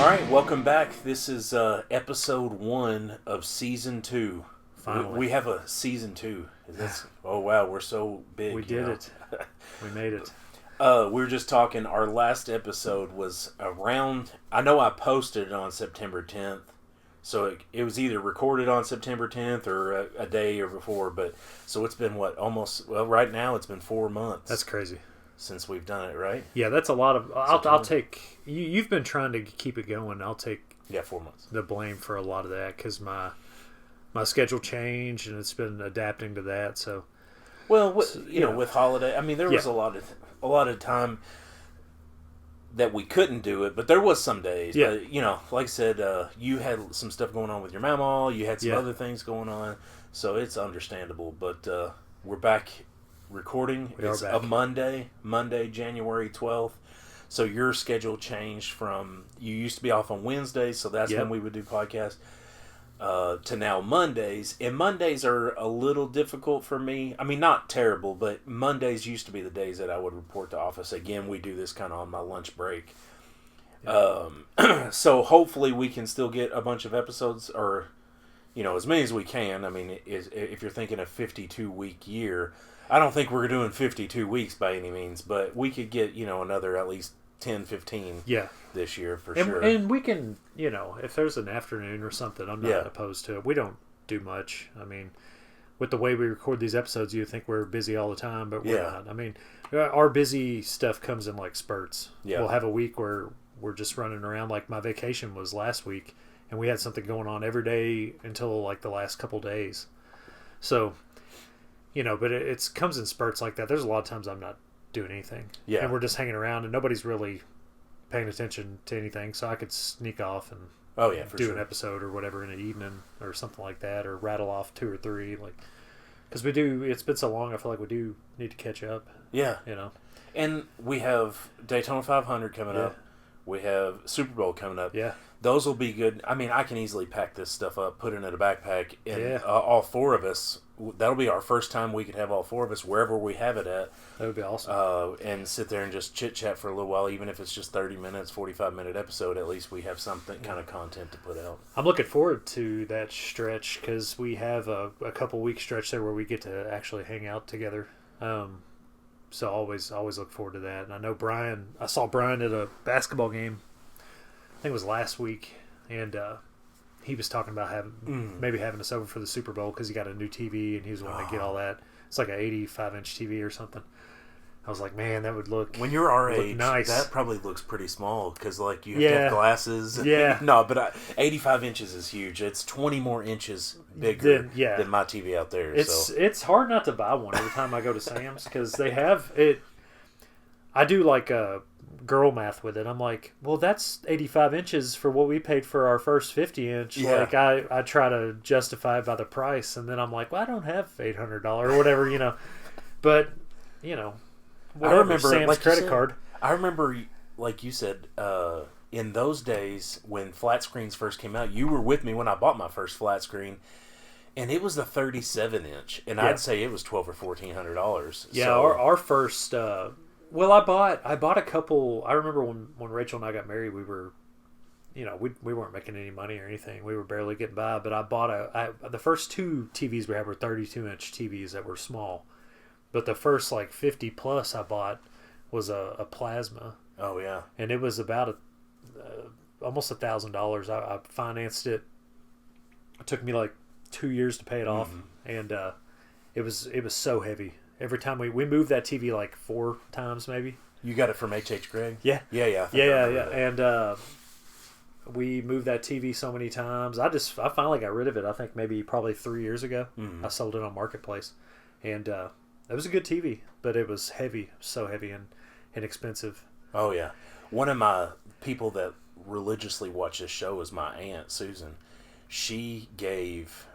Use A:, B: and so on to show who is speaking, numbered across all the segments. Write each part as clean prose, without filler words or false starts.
A: All right, welcome back. This is episode 1 of season 2.
B: Finally.
A: We have a season 2. Oh, wow, we're so big.
B: We did it. We made it.
A: We were just talking, our last episode was around, I know I posted it on September 10th, so it was either recorded on September 10th or a day or before, but so it's been right now it's been 4 months.
B: That's crazy.
A: Since we've done it, right?
B: Yeah, that's a lot of. I'll take. You've been trying to keep it going. I'll take.
A: 4 months.
B: The blame for a lot of that because my schedule changed and it's been adapting to that. So.
A: Well, with holiday, I mean, there was a lot of time that we couldn't do it, but there was some days.
B: Yeah.
A: But, like I said, you had some stuff going on with your mama. You had some other things going on, so it's understandable. But we're back. Recording. It's a Monday, January 12th. So your schedule changed from, you used to be off on Wednesdays, so that's when we would do podcasts, to now Mondays. And Mondays are a little difficult for me. I mean, not terrible, but Mondays used to be the days that I would report to office. Again, we do this kind of on my lunch break. So hopefully we can still get a bunch of episodes, or, as many as we can. I mean, if you're thinking a 52-week year, I don't think we're doing 52 weeks by any means, but we could get, another at least 10, 15 this year for sure.
B: And we can, if there's an afternoon or something, I'm not opposed to it. We don't do much. I mean, with the way we record these episodes, you think we're busy all the time, but we're not. I mean, our busy stuff comes in like spurts. Yeah. We'll have a week where we're just running around. Like my vacation was last week, and we had something going on every day until like the last couple days. So... but it comes in spurts like that. There's a lot of times I'm not doing anything. Yeah. And we're just hanging around and nobody's really paying attention to anything. So I could sneak off and do an episode or whatever in the evening or something like that, or rattle off 2 or 3. Because it's been so long, I feel like we do need to catch up.
A: Yeah. And we have Daytona 500 coming up. We have Super Bowl coming up.
B: Yeah.
A: Those will be good. I mean, I can easily pack this stuff up, put it in a backpack, and all 4 of us, that'll be our first time we could have all 4 of us wherever we have it at.
B: That would be awesome.
A: And sit there and just chit-chat for a little while, even if it's just 30 minutes, 45-minute episode, at least we have something kind of content to put out.
B: I'm looking forward to that stretch because we have a couple week stretch there where we get to actually hang out together. So always look forward to that. And I know I saw Brian at a basketball game, I think it was last week, and he was talking about maybe having us over for the Super Bowl because he got a new TV and he was wanting to get all that. It's like an 85-inch TV or something. I was like, man, that would look
A: when you're our age,
B: nice. That
A: probably looks pretty small because you have to have glasses.
B: Yeah.
A: No, but 85 inches is huge. It's 20 more inches bigger than my TV out there.
B: It's hard not to buy one every time I go to Sam's because they have it. I do like a girl math with it. I'm like, well, that's 85 inches for what we paid for our first 50-inch. Yeah. Like I try to justify it by the price, and then I'm like, well, I don't have $800 or whatever, But whatever, I remember Sam's credit card.
A: I remember, like you said, in those days when flat screens first came out, you were with me when I bought my first flat screen, and it was the 37-inch, and I'd say it was $1,200 or $1,400.
B: Yeah, so, our first. Well, I bought a couple. I remember when Rachel and I got married, we were, we weren't making any money or anything. We were barely getting by. But I bought the first 2 TVs we had were 32-inch TVs that were small. But the first 50 plus I bought was a plasma.
A: Oh yeah.
B: And it was about almost $1,000. I financed it. It took me 2 years to pay it off, and it was so heavy. Every time we moved that TV 4 times maybe.
A: You got it from H.H. Gregg?
B: Yeah.
A: Yeah.
B: And we moved that TV so many times. I finally got rid of it. I think maybe probably 3 years ago. I sold it on Marketplace, and it was a good TV, but it was heavy, so heavy and expensive.
A: Oh yeah. One of my people that religiously watch this show is my aunt Susan. She gave.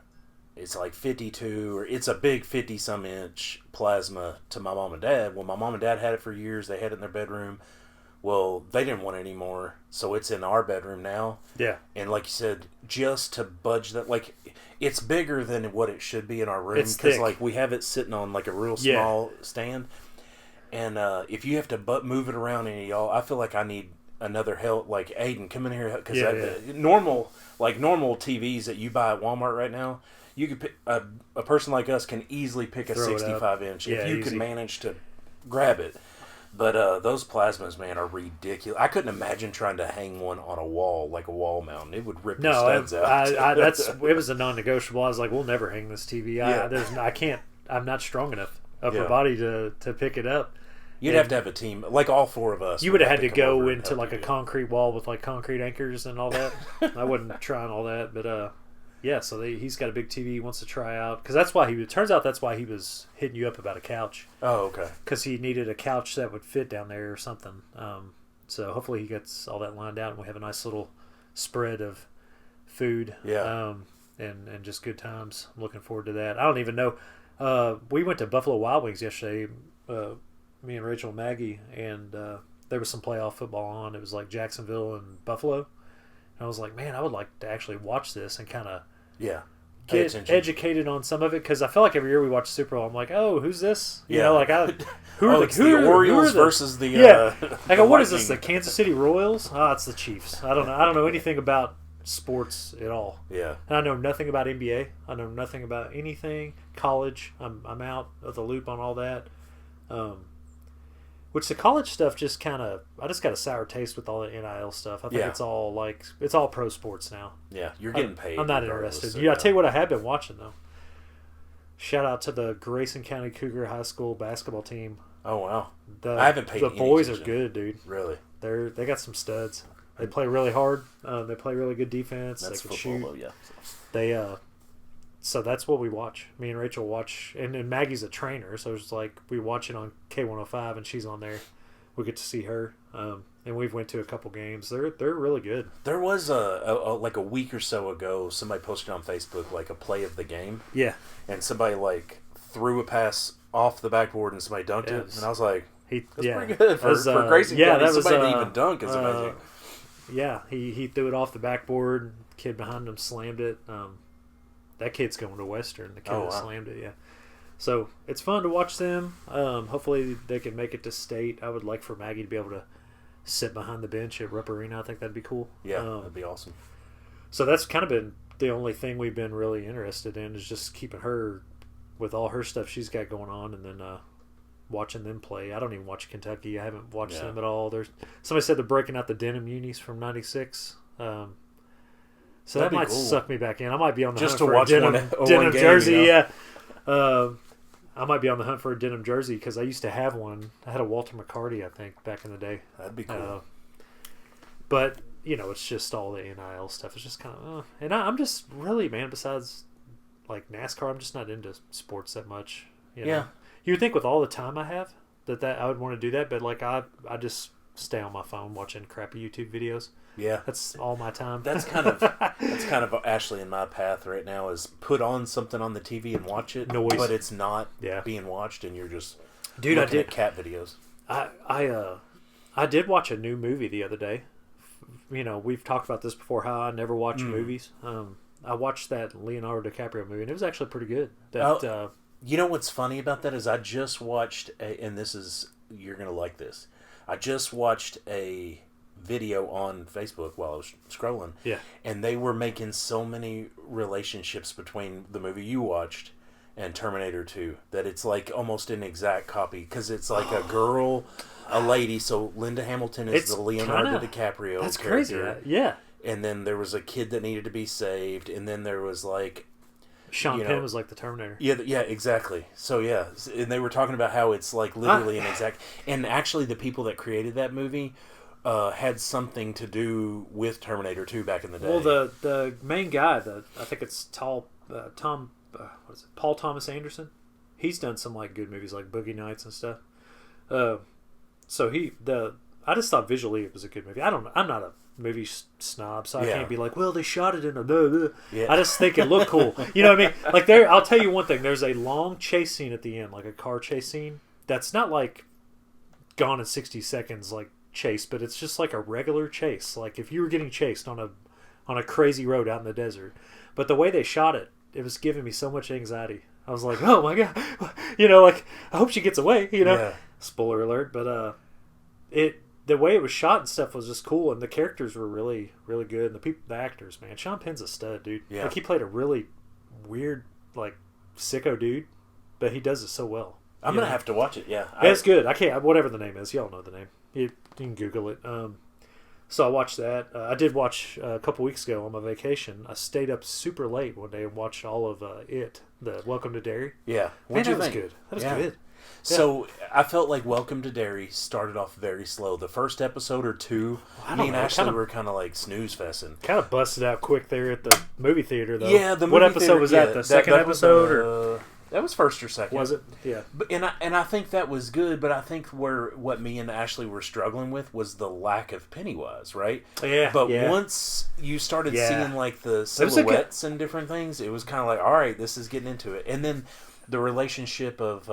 A: It's 52, or it's a big 50-some inch plasma to my mom and dad. Well, my mom and dad had it for years. They had it in their bedroom. Well, they didn't want it anymore, so it's in our bedroom now.
B: Yeah.
A: And like you said, just to budge that, it's bigger than what it should be in our room.
B: It's thick.
A: Because, we have it sitting on, a real small stand. And if you have to move it around any of y'all, I feel like I need another help, like Aiden, come in here because normal TVs that you buy at Walmart right now, you could pick, a person like us can easily pick a 65 inch if you can manage to grab it. But those plasmas, man, are ridiculous. I couldn't imagine trying to hang one on a wall, like a wall mount. It would rip the studs out.
B: It was a non-negotiable. I was like, we'll never hang this TV. I can't. I'm not strong enough upper body to pick it up.
A: You'd have to have a team, like all four of us.
B: You would have had to go into like a concrete wall with like concrete anchors and all that. I wasn't trying all that, but so he's got a big TV he wants to try out because it turns out that's why he was hitting you up about a couch.
A: Oh, okay.
B: Because he needed a couch that would fit down there or something. So hopefully he gets all that lined out and we have a nice little spread of food.
A: Yeah.
B: And just good times. I'm looking forward to that. I don't even know. We went to Buffalo Wild Wings yesterday. Me and Rachel and Maggie, and there was some playoff football on. It was like Jacksonville and Buffalo. And I was like, man, I would like to actually watch this and kind of get educated on some of it because I feel like every year we watch Super Bowl, I'm like, oh, who's this? You know, like
A: who are the Orioles versus the
B: I go, what is this? The Kansas City Royals? It's the Chiefs. I don't know anything about sports at all.
A: Yeah,
B: and I know nothing about NBA. I know nothing about anything college. I'm out of the loop on all that. Which the college stuff just kind of, I just got a sour taste with all the NIL stuff. I think it's all pro sports now.
A: Yeah, you're getting paid.
B: I'm not interested. I tell you what I have been watching though. Shout out to the Grayson County Cougar High School basketball team.
A: Oh wow, I haven't paid.
B: The boys are good, dude.
A: Really,
B: they got some studs. They play really hard. They play really good defense.
A: That's
B: they can
A: football,
B: shoot.
A: Though, yeah.
B: They So that's what we watch. Me and Rachel watch, and Maggie's a trainer, so it's like we watch it on K105, and she's on there. We get to see her, and we've went to a couple games. They're really good.
A: There was like a week or so ago, somebody posted on Facebook like a play of the game.
B: Yeah,
A: and somebody like threw a pass off the backboard, and somebody dunked it, and I was like, "That's pretty good for Grayson County. Somebody to even dunk is amazing."
B: Yeah, he threw it off the backboard. Kid behind him slammed it. That kid's going to Western. The kid that slammed it, yeah. So it's fun to watch them. Hopefully they can make it to state. I would like for Maggie to be able to sit behind the bench at Rupp Arena. I think that'd be cool.
A: Yeah, that'd be awesome.
B: So that's kind of been the only thing we've been really interested in is just keeping her with all her stuff she's got going on, and then watching them play. I don't even watch Kentucky. I haven't watched them at all. Somebody said they're breaking out the denim unis from '96. So that'd that might suck me back in. I might be on the hunt for a denim jersey. You know? Yeah, I might be on the hunt for a denim jersey because I used to have one. I had a Walter McCarty, I think, back in the day.
A: That'd be cool.
B: But it's just all the NIL stuff. It's just kind of, and I'm just really, man. Besides like NASCAR, I'm just not into sports that much. You know? You would think with all the time I have that I would want to do that, but like I just stay on my phone watching crappy YouTube videos.
A: Yeah,
B: that's all my time.
A: That's kind of Ashley in my path right now is put on something on the TV and watch it, but it's not being watched, and you're just looking at cat videos.
B: I did watch a new movie the other day. We've talked about this before. How I never watch movies. I watched that Leonardo DiCaprio movie, and it was actually pretty good.
A: You know what's funny about that is I just watched and you're gonna like this. I just watched a video on Facebook while I was scrolling.
B: Yeah.
A: And they were making so many relationships between the movie you watched and Terminator 2 that it's like almost an exact copy because it's like a girl, a lady. So Linda Hamilton is the Leonardo DiCaprio
B: that's
A: character.
B: Crazy. Yeah.
A: And then there was a kid that needed to be saved, and then there was like
B: Sean Penn was like the Terminator.
A: Yeah, exactly. So yeah, and they were talking about how it's like literally an exact. And actually, the people that created that movie had something to do with Terminator 2 back in the day.
B: Well, the main guy, I think it's Paul Thomas Anderson. He's done some like good movies like Boogie Nights and stuff. So I just thought visually it was a good movie. I'm not a movie snob, so I can't be like, well, they shot it in a I just think it looked cool. You know what I mean? Like I'll tell you one thing. There's a long chase scene at the end, like a car chase scene. That's not like Gone in 60 Seconds, like chase, but it's just like a regular chase. Like if you were getting chased on a crazy road out in the desert. But the way they shot it, it was giving me so much anxiety. I was like, oh my god, like I hope she gets away. Spoiler alert, but the way it was shot and stuff was just cool, and the characters were really, really good. And the actors, man, Sean Penn's a stud, dude.
A: Yeah.
B: Like he played a really weird, like sicko dude, but he does it so well.
A: I'm gonna have to watch it. Yeah,
B: it's good. I can't. Whatever the name is, y'all know the name. You can Google it. So I watched that. I did watch a couple weeks ago on my vacation. I stayed up super late one day and watched all of the Welcome to Derry.
A: Yeah,
B: that was good. That was good.
A: So I felt like Welcome to Derry started off very slow. The first episode or two, me and Ashley were kind of like snooze festing.
B: Kind of busted out quick there at the movie theater, though.
A: Yeah,
B: what episode was that? The second episode, or
A: that was first or second?
B: Was it? Yeah.
A: But and I think that was good. But I think what me and Ashley were struggling with was the lack of Pennywise, right?
B: Yeah.
A: But once you started seeing like the silhouettes and different things, it was kind of like, all right, this is getting into it. And then the relationship of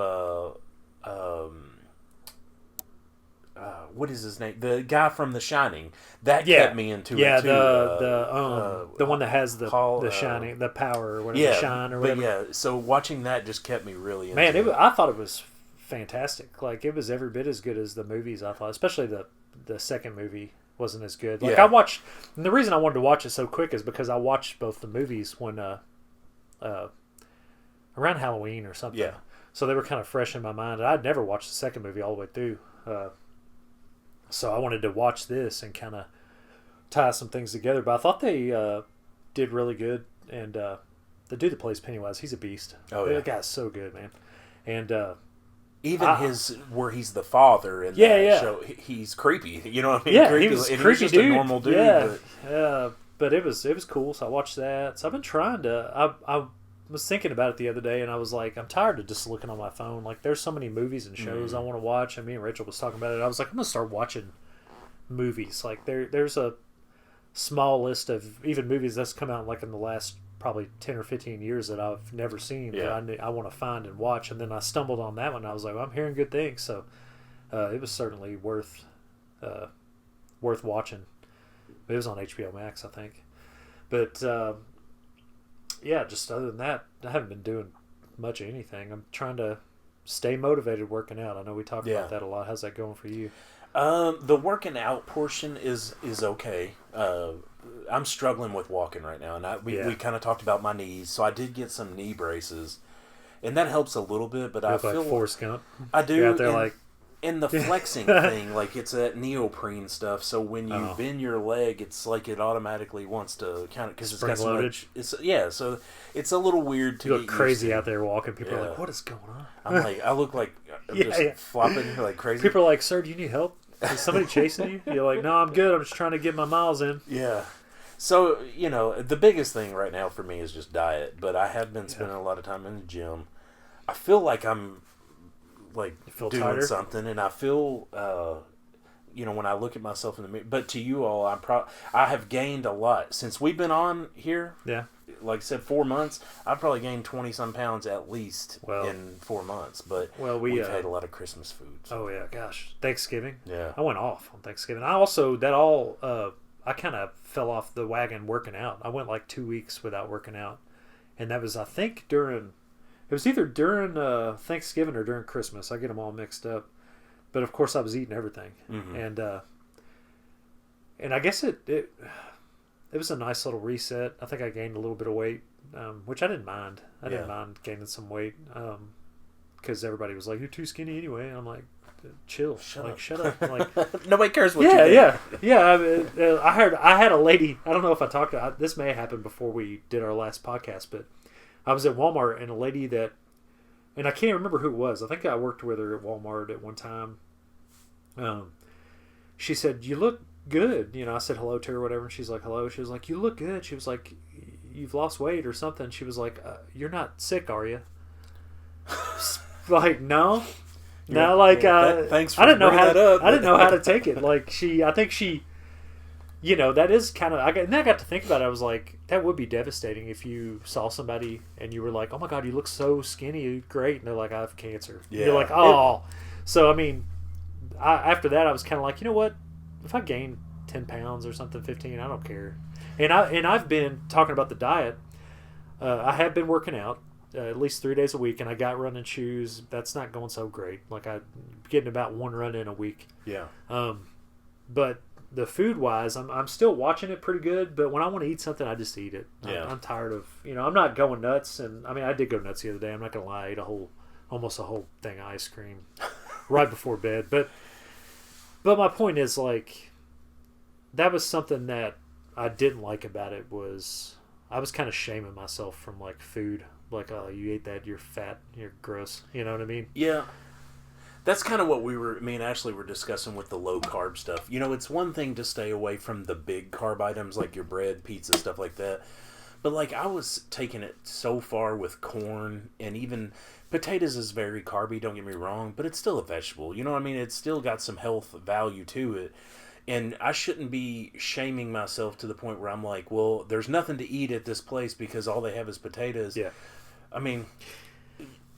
A: what is his name? The guy from The Shining. That kept me into it too.
B: The one that has the Shining, the power or whatever, the shine or whatever.
A: But yeah, so watching that just kept me really into it.
B: Man, I thought it was fantastic. Like it was every bit as good as the movies. I thought, especially the second movie wasn't as good. Like I watched, and the reason I wanted to watch it so quick is because I watched both the movies when around Halloween or something.
A: Yeah.
B: So they were kind of fresh in my mind. I'd never watched the second movie all the way through. So I wanted to watch this and kind of tie some things together. But I thought they did really good. And the dude that plays Pennywise, he's a beast.
A: Oh, yeah.
B: That guy's so good, man. And
A: even where he's the father in that show, he's creepy. You know what I mean?
B: Yeah,
A: creepy.
B: He was just
A: a normal dude.
B: Yeah, but it was cool. So I watched that. So I've been trying to. I was thinking about it the other day, and I was like, I'm tired of just looking on my phone. Like, there's so many movies and shows I want to watch. And me and Rachel was talking about it. I was like, I'm gonna start watching movies. Like, there's a small list of even movies that's come out like in the last probably 10 or 15 years that I've never seen that I want to find and watch. And then I stumbled on that one. And I was like, well, I'm hearing good things, so it was certainly worth watching. It was on HBO Max, I think. But yeah, just other than that, I haven't been doing much of anything. I'm trying to stay motivated working out. I know we talk about that a lot. How's that going for you?
A: The working out portion is okay. I'm struggling with walking right now, and we kind of talked about my knees, so I did get some knee braces, and that helps a little bit. But I feel
B: like Forrest Gump.
A: I do.
B: You're out there like.
A: And the flexing thing, like it's that neoprene stuff. So when you bend your leg, it's like it automatically wants to kind of because it's got so much. So it's a little weird to.
B: You look crazy out there walking. People are like, "What is going on?"
A: I look like I'm just flopping like crazy.
B: People are like, "Sir, do you need help? Is somebody chasing you?" You're like, "No, I'm good. I'm just trying to get my miles in."
A: Yeah. So the biggest thing right now for me is just diet. But I have been spending a lot of time in the gym. I feel like I'm. Like doing
B: tighter?
A: Something, and I feel, when I look at myself in the mirror. But to you all, I have gained a lot since we've been on here.
B: Yeah,
A: like I said, 4 months. I've probably gained 20-some pounds at least in 4 months. But we've had a lot of Christmas foods.
B: Oh yeah, gosh, Thanksgiving.
A: Yeah,
B: I went off on Thanksgiving. I also I kind of fell off the wagon working out. I went like 2 weeks without working out, and that was I think during. It was either during Thanksgiving or during Christmas. I get them all mixed up. But, of course, I was eating everything. Mm-hmm. And I guess it was a nice little reset. I think I gained a little bit of weight, which I didn't mind. I didn't mind gaining some weight because everybody was like, you're too skinny anyway. And I'm like, chill. Shut up. I'm like,
A: nobody cares what you do.
B: Yeah. I had a lady. I don't know if I talked to this may have happened before we did our last podcast, but I was at Walmart, and a lady and I can't remember who it was. I think I worked with her at Walmart at one time. She said, "You look good." I said hello to her, or whatever, and she's like, "Hello." She was like, "You look good." She was like, "You've lost weight or something." She was like, "You're not sick, are you?" Like, no. No, like,
A: thanks for
B: I didn't know how
A: that up.
B: I didn't know how to take it. Like, I think she... that is kind of... And I got to think about it. I was like, that would be devastating if you saw somebody and you were like, oh my God, you look so skinny, great. And they're like, I have cancer. Yeah. You're like, oh. So, I mean, after that, I was kind of like, you know what? If I gain 10 pounds or something, 15, I don't care. And I've been talking about the diet. I have been working out at least 3 days a week, and I got running shoes. That's not going so great. Like, I'm getting about one run in a week.
A: Yeah.
B: but the food wise, I'm still watching it pretty good. But when I want to eat something, I just eat it.
A: Yeah.
B: I'm tired of, I'm not going nuts. And I mean, I did go nuts the other day. I'm not gonna lie. I ate almost a whole thing of ice cream right before bed. But my point is, like, that was something that I didn't like about it was I was kind of shaming myself from like food. Like, oh, you ate that, you're fat, you're gross. You know what I mean?
A: Yeah. That's kind of what me and Ashley were discussing with the low carb stuff. It's one thing to stay away from the big carb items like your bread, pizza, stuff like that. But like I was taking it so far with corn, and even potatoes is very carby, don't get me wrong, but it's still a vegetable. You know what I mean? It's still got some health value to it. And I shouldn't be shaming myself to the point where I'm like, well, there's nothing to eat at this place because all they have is potatoes.
B: Yeah.
A: I mean,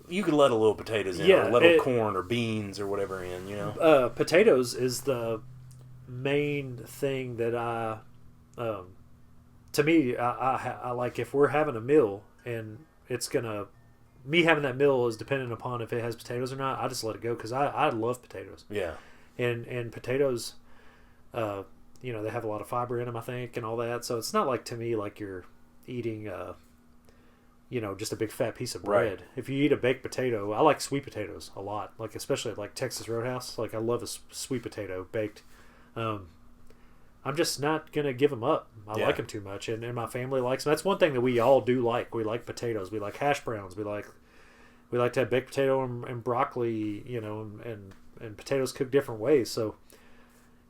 A: you could let a little potatoes in, or a little corn or beans or whatever in,
B: Potatoes is the main thing that to me, I like. If we're having a meal and me having that meal is dependent upon if it has potatoes or not, I just let it go because I love potatoes.
A: Yeah.
B: And potatoes, they have a lot of fiber in them, I think, and all that. So it's not like, to me, like you're eating just a big fat piece of bread. Right. If you eat a baked potato, I like sweet potatoes a lot. Like, especially at like Texas Roadhouse. Like, I love a sweet potato baked. I'm just not going to give them up. I like them too much. And my family likes them. That's one thing that we all do like. We like potatoes. We like hash browns. We like to have baked potato and broccoli, and potatoes cooked different ways. So,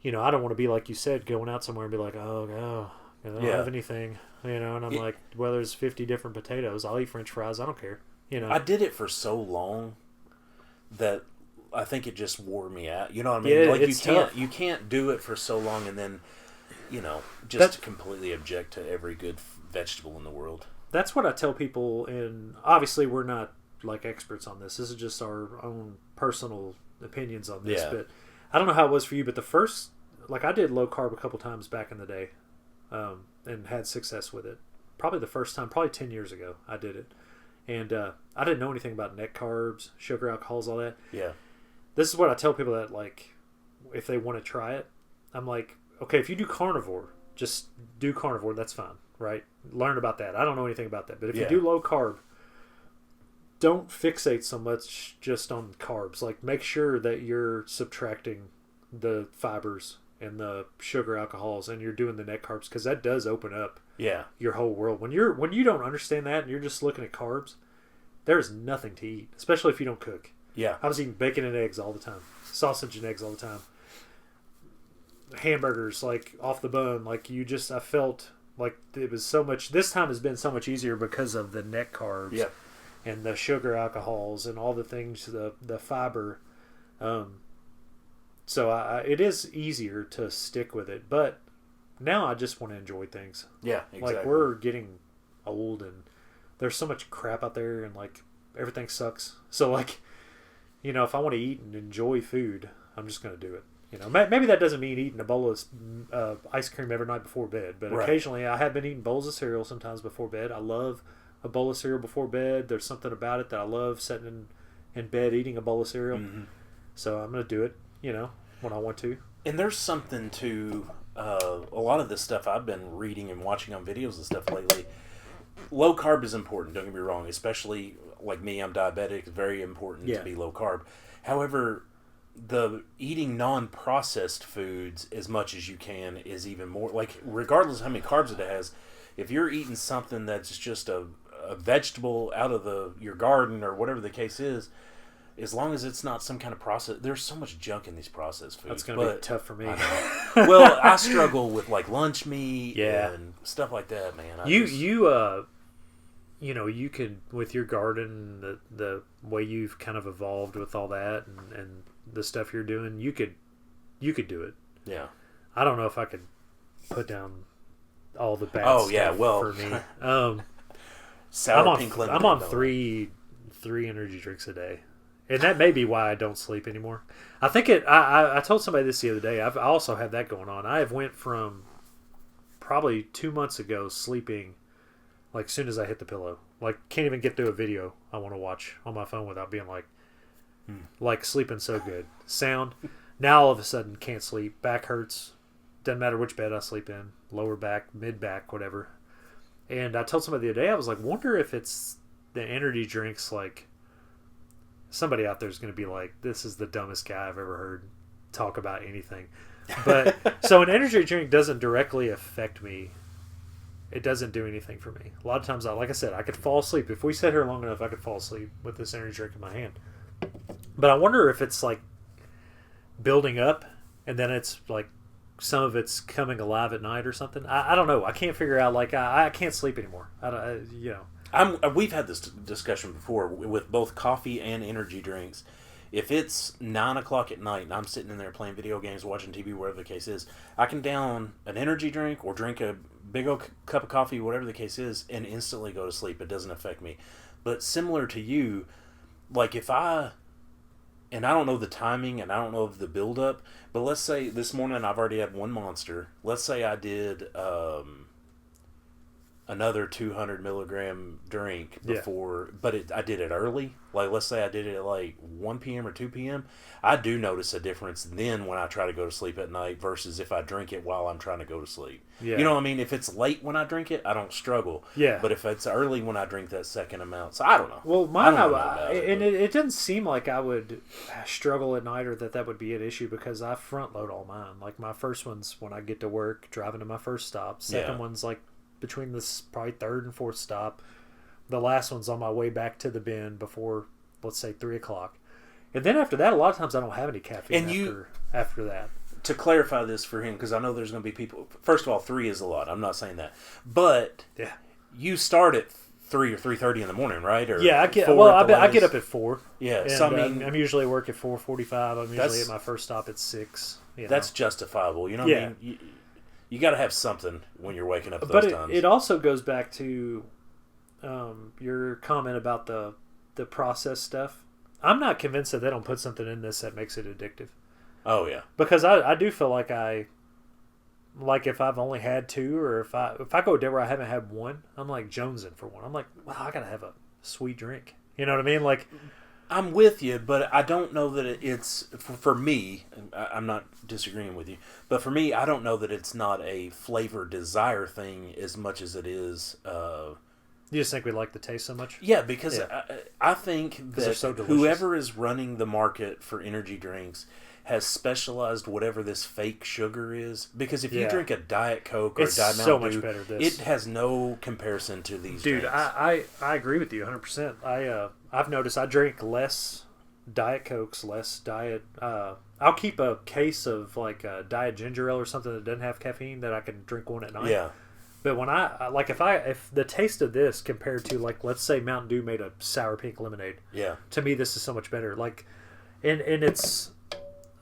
B: I don't want to be like you said, going out somewhere and be like, oh, no, I don't have anything. And I'm like, well, there's 50 different potatoes. I'll eat French fries. I don't care.
A: I did it for so long that I think it just wore me out. You know what I mean?
B: Yeah,
A: like
B: it's tough.
A: You can't do it for so long and then, just completely object to every good vegetable in the world.
B: That's what I tell people. And obviously, we're not like experts on this. This is just our own personal opinions on this. Yeah. But I don't know how it was for you. But the first, I did low carb a couple times back in the day. And had success with it. Probably the first time, probably 10 years ago, I did it. And I didn't know anything about net carbs, sugar, alcohols, all that.
A: Yeah.
B: This is what I tell people that, like, if they want to try it, I'm like, okay, if you do carnivore, just do carnivore, that's fine, right? Learn about that. I don't know anything about that. But if you do low carb, don't fixate so much just on carbs. Like, make sure that you're subtracting the fibers and the sugar alcohols, and you're doing the net carbs, because that does open up your whole world. When you don't understand that and you're just looking at carbs, there's nothing to eat, especially if you don't cook.
A: Yeah.
B: I was eating bacon and eggs all the time, sausage and eggs all the time, hamburgers like off the bone. Like, I felt like it was so much. This time has been so much easier because of the net carbs and the sugar alcohols and all the things, the fiber. So it is easier to stick with it, but now I just want to enjoy things.
A: Yeah, exactly.
B: Like, we're getting old, and there's so much crap out there, and like everything sucks. So like, if I want to eat and enjoy food, I'm just going to do it. Maybe that doesn't mean eating a bowl of ice cream every night before bed, but occasionally I have been eating bowls of cereal sometimes before bed. I love a bowl of cereal before bed. There's something about it that I love, sitting in bed eating a bowl of cereal. Mm-hmm. So I'm going to do it. When I want to.
A: And there's something to a lot of this stuff I've been reading and watching on videos and stuff lately. Low carb is important, don't get me wrong. Especially like me, I'm diabetic. It's very important to be low carb. However, the eating non-processed foods as much as you can is even more. Like, regardless of how many carbs it has, if you're eating something that's just a vegetable out of your garden or whatever the case is, as long as it's not some kind of process, there's so much junk in these processed foods.
B: That's going to be tough for me.
A: Well, I struggle with like lunch meat and stuff like that, man.
B: You could, with your garden, the way you've kind of evolved with all that and the stuff you're doing, you could do it.
A: Yeah.
B: I don't know if I could put down all the bad stuff for me.
A: Sour pink lemon.
B: I'm on three energy drinks a day. And that may be why I don't sleep anymore. I think I told somebody this the other day. I also have that going on. I have went from probably 2 months ago sleeping like soon as I hit the pillow. Like, can't even get through a video I want to watch on my phone without being like sleeping so good. Sound. Now all of a sudden can't sleep. Back hurts. Doesn't matter which bed I sleep in. Lower back, mid back, whatever. And I told somebody the other day, I was like, wonder if it's the energy drinks. Like, somebody out there is going to be like, this is the dumbest guy I've ever heard talk about anything. But so an energy drink doesn't directly affect me. It doesn't do anything for me. A lot of times, like I said, I could fall asleep. If we sit here long enough, I could fall asleep with this energy drink in my hand. But I wonder if it's like building up and then it's like some of it's coming alive at night or something. I don't know. I can't figure out. Like I can't sleep anymore.
A: We've had this discussion before with both coffee and energy drinks. If it's 9 o'clock at night and I'm sitting in there playing video games, watching TV, whatever the case is, I can down an energy drink or drink a big old cup of coffee, whatever the case is, and instantly go to sleep. It doesn't affect me. But similar to you, like and I don't know the timing and I don't know of the build-up, but let's say this morning I've already had one Monster. Let's say I did another 200 milligram drink before, but I did it early. Like, let's say I did it at like 1 p.m. or 2 p.m. I do notice a difference then when I try to go to sleep at night versus if I drink it while I'm trying to go to sleep. Yeah. You know what I mean? If it's late when I drink it, I don't struggle.
B: Yeah.
A: But if it's early when I drink that second amount, so I don't know.
B: Well, it doesn't seem like I would struggle at night or that would be an issue because I front load all mine. Like my first one's when I get to work, driving to my first stop. Second one's like between this probably third and fourth stop. The last one's on my way back to the bin before, let's say, 3 o'clock. And then after that, a lot of times I don't have any caffeine after that.
A: To clarify this for him, because I know there's going to be people... First of all, 3 is a lot. I'm not saying that. But you start at 3 or 3:30 in the morning, right? Or
B: I get up at 4.
A: Yeah,
B: and,
A: so I mean...
B: I'm usually at work at 4:45. I'm usually at my first stop at 6.
A: That's justifiable. You know what I mean? You got to have something when you're waking up at those times.
B: But it also goes back to your comment about the processed stuff. I'm not convinced that they don't put something in this that makes it addictive.
A: Oh, yeah.
B: Because I do feel like if I've only had 2 or if I go a day where I haven't had one, I'm like jonesing for one. I'm like, wow, I got to have a sweet drink. You know what I mean? Like,
A: I'm with you, but I don't know that it's for me. I'm not disagreeing with you, but for me, I don't know that it's not a flavor desire thing as much as it is.
B: You just think we like the taste so much?
A: Yeah, because I think that whoever is running the market for energy drinks has specialized whatever this fake sugar is. Because if you drink a Diet Coke or a Diet Mountain Dew,
B: much better.
A: It has no comparison to these
B: drinks.
A: Dude,
B: I agree with you 100%. I've noticed I drink less Diet Cokes, less Diet... I'll keep a case of like Diet Ginger Ale or something that doesn't have caffeine that I can drink one at night.
A: Yeah.
B: But when if the taste of this compared to like, let's say Mountain Dew made a sour pink lemonade.
A: Yeah.
B: To me, this is so much better. Like, and it's...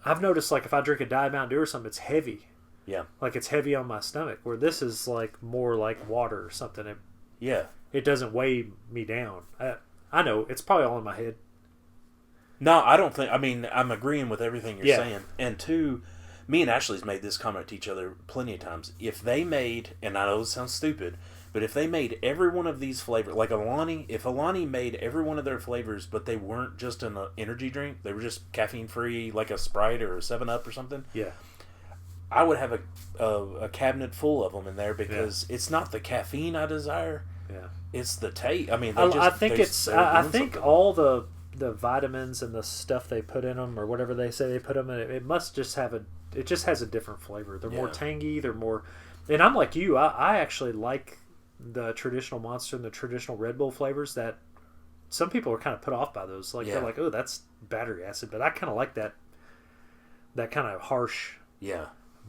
B: I've noticed, like, if I drink a Diet Mountain Dew or something, it's heavy.
A: Yeah.
B: Like, it's heavy on my stomach. Where this is, like, more like water or something. It doesn't weigh me down. I know. It's probably all in my head.
A: No, I don't think... I mean, I'm agreeing with everything you're saying. And 2, me and Ashley's made this comment to each other plenty of times. If they made... And I know this sounds stupid... But if they made every one of these flavors, like Alani, if Alani made every one of their flavors, but they weren't just an energy drink, they were just caffeine-free, like a Sprite or a 7-Up or something, I would have a cabinet full of them in there because it's not the caffeine I desire, it's the taste. I mean,
B: I think all the vitamins and the stuff they put in them or whatever they say they put them in, it must just have it just has a different flavor. They're more tangy, they're more, and I'm like you, I actually like the traditional Monster and the traditional Red Bull flavors that some people are kind of put off by those. Like they're like, oh, that's battery acid, but I kind of like that kind of harsh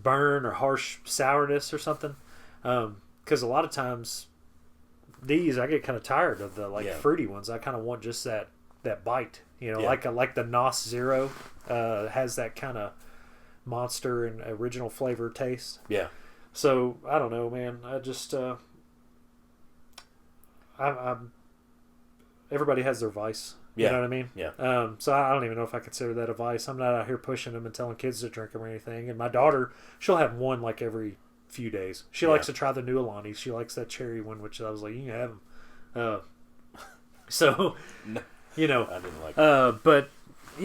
B: burn or harsh sourness or something. Because a lot of times these I get kind of tired of the fruity ones. I kind of want just that bite, like the NOS Zero has that kind of Monster and original flavor taste.
A: Yeah.
B: So I don't know, man. I just everybody has their vice. You know what I mean?
A: Yeah.
B: So I don't even know if I consider that a vice. I'm not out here pushing them and telling kids to drink them or anything. And my daughter, she'll have one like every few days. She likes to try the new Alani. She likes that cherry one, which I was like, you can have them. So,
A: no,
B: I
A: didn't like that.
B: But, I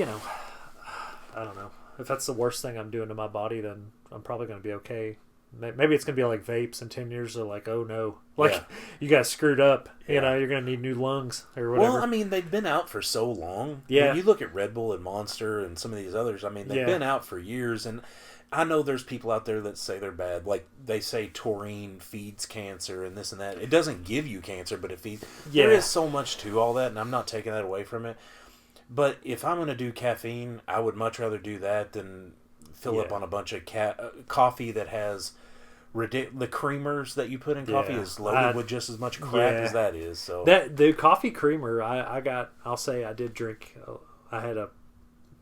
B: don't know. if that's the worst thing I'm doing to my body, then I'm probably going to be okay. Maybe it's going to be like vapes in 10 years. They're like, oh no, like you got screwed up. Yeah. You know, you're going to need new lungs or whatever.
A: Well, I mean, they've been out for so long. Yeah. When you look at Red Bull and Monster and some of these others, I mean, they've been out for years. And I know there's people out there that say they're bad. Like they say taurine feeds cancer and this and that. It doesn't give you cancer, but it feeds. Yeah. There is so much to all that, and I'm not taking that away from it. But if I'm going to do caffeine, I would much rather do that than fill up on a bunch of coffee that has the creamers that you put in coffee is loaded with just as much crap as that is. So
B: the coffee creamer, I'll say I did drink. I had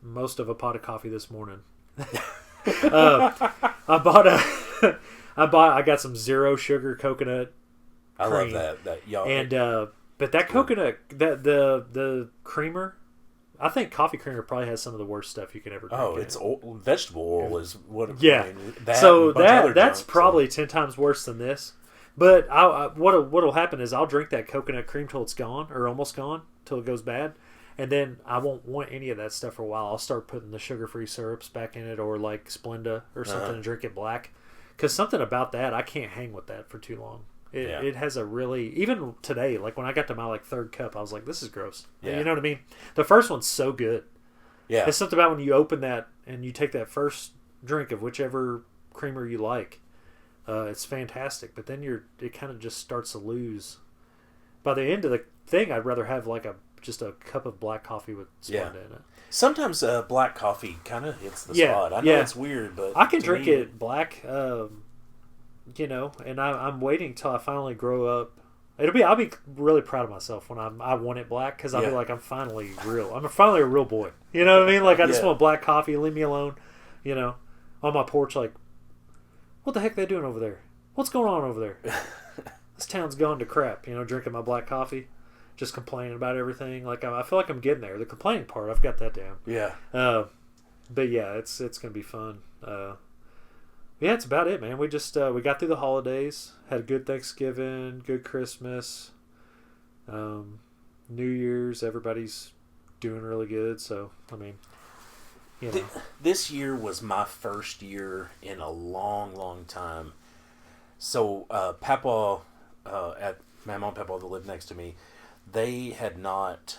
B: most of a pot of coffee this morning. I got some zero sugar coconut cream.
A: I love that y'all.
B: And but that coconut, the creamer, I think coffee creamer probably has some of the worst stuff you can ever drink.
A: Oh, it's vegetable oil is what.
B: Yeah. I mean, that's probably 10 times worse than this. But what'll happen is I'll drink that coconut cream till it's gone or almost gone, till it goes bad. And then I won't want any of that stuff for a while. I'll start putting the sugar-free syrups back in it, or like Splenda or something, and drink it black. Because something about that, I can't hang with that for too long. It has a really, even today, like when I got to my third cup, I was like, this is gross. Yeah. You know what I mean? The first one's so good. Yeah. It's something about when you open that and you take that first drink of whichever creamer you like. It's fantastic. But then it kind of just starts to lose. By the end of the thing, I'd rather have just a cup of black coffee with Splenda in it.
A: Sometimes black coffee kind of hits the spot. I know it's weird, but
B: I can drink it black. And I'm waiting till I finally grow up. I'll be really proud of myself when I want it black, because I'll be like, I'm finally real. I'm finally a real boy. You know what I mean? Like I just want black coffee. Leave me alone. You know, on my porch, like, what the heck are they doing over there? What's going on over there? This town's gone to crap. You know, drinking my black coffee, just complaining about everything. Like I feel like I'm getting there. The complaining part, I've got that down.
A: Yeah.
B: But yeah, it's gonna be fun. Yeah, it's about it, man. We just we got through the holidays, had a good Thanksgiving, good Christmas, New Year's. Everybody's doing really good. So I mean,
A: this year was my first year in a long, long time. So Papa at my mom and Papa that lived next to me, they had not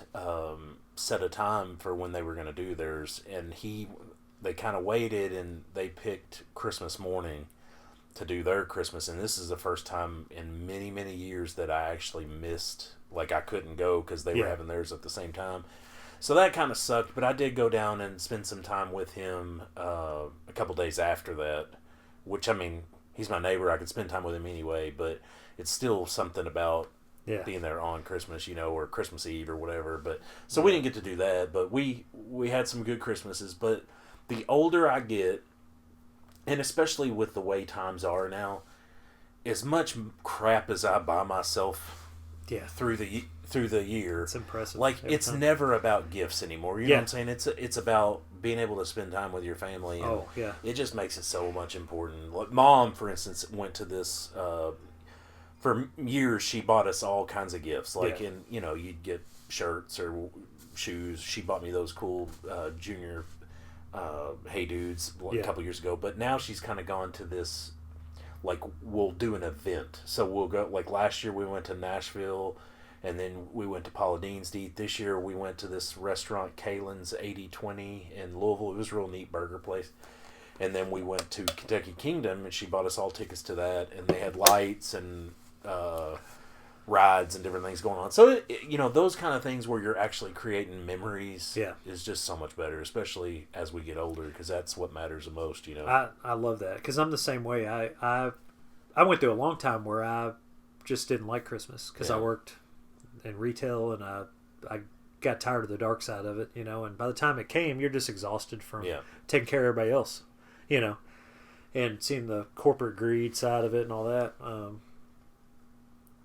A: set a time for when they were going to do theirs, and they kind of waited, and they picked Christmas morning to do their Christmas. And this is the first time in many, many years that I actually missed, like I couldn't go because they were having theirs at the same time. So that kind of sucked, but I did go down and spend some time with him a couple days after that, which, I mean, he's my neighbor. I could spend time with him anyway, but it's still something about being there on Christmas, or Christmas Eve or whatever. But so we didn't get to do that, but we had some good Christmases. But the older I get, and especially with the way times are now, as much crap as I buy myself through the year,
B: it's impressive.
A: Like it's never about gifts anymore. You know what I'm saying? It's about being able to spend time with your family. And it just makes it so much important. Like Mom, for instance, went to this for years. She bought us all kinds of gifts. Like you'd get shirts or shoes. She bought me those cool Junior Hey Dudes a couple years ago. But now she's kind of gone to this, like, we'll do an event. So we'll go, like last year we went to Nashville, and then we went to Paula Dean's to eat. This year we went to this restaurant, Kaylin's 80/20 in Louisville. It was a real neat burger place. And then we went to Kentucky Kingdom, and she bought us all tickets to that. And they had lights and rides and different things going on. So, those kind of things where you're actually creating memories is just so much better, especially as we get older, because that's what matters the most,
B: I love that, because I'm the same way. I went through a long time where I just didn't like Christmas, because I worked in retail, and I got tired of the dark side of it, and by the time it came, you're just exhausted from taking care of everybody else, and seeing the corporate greed side of it and all that.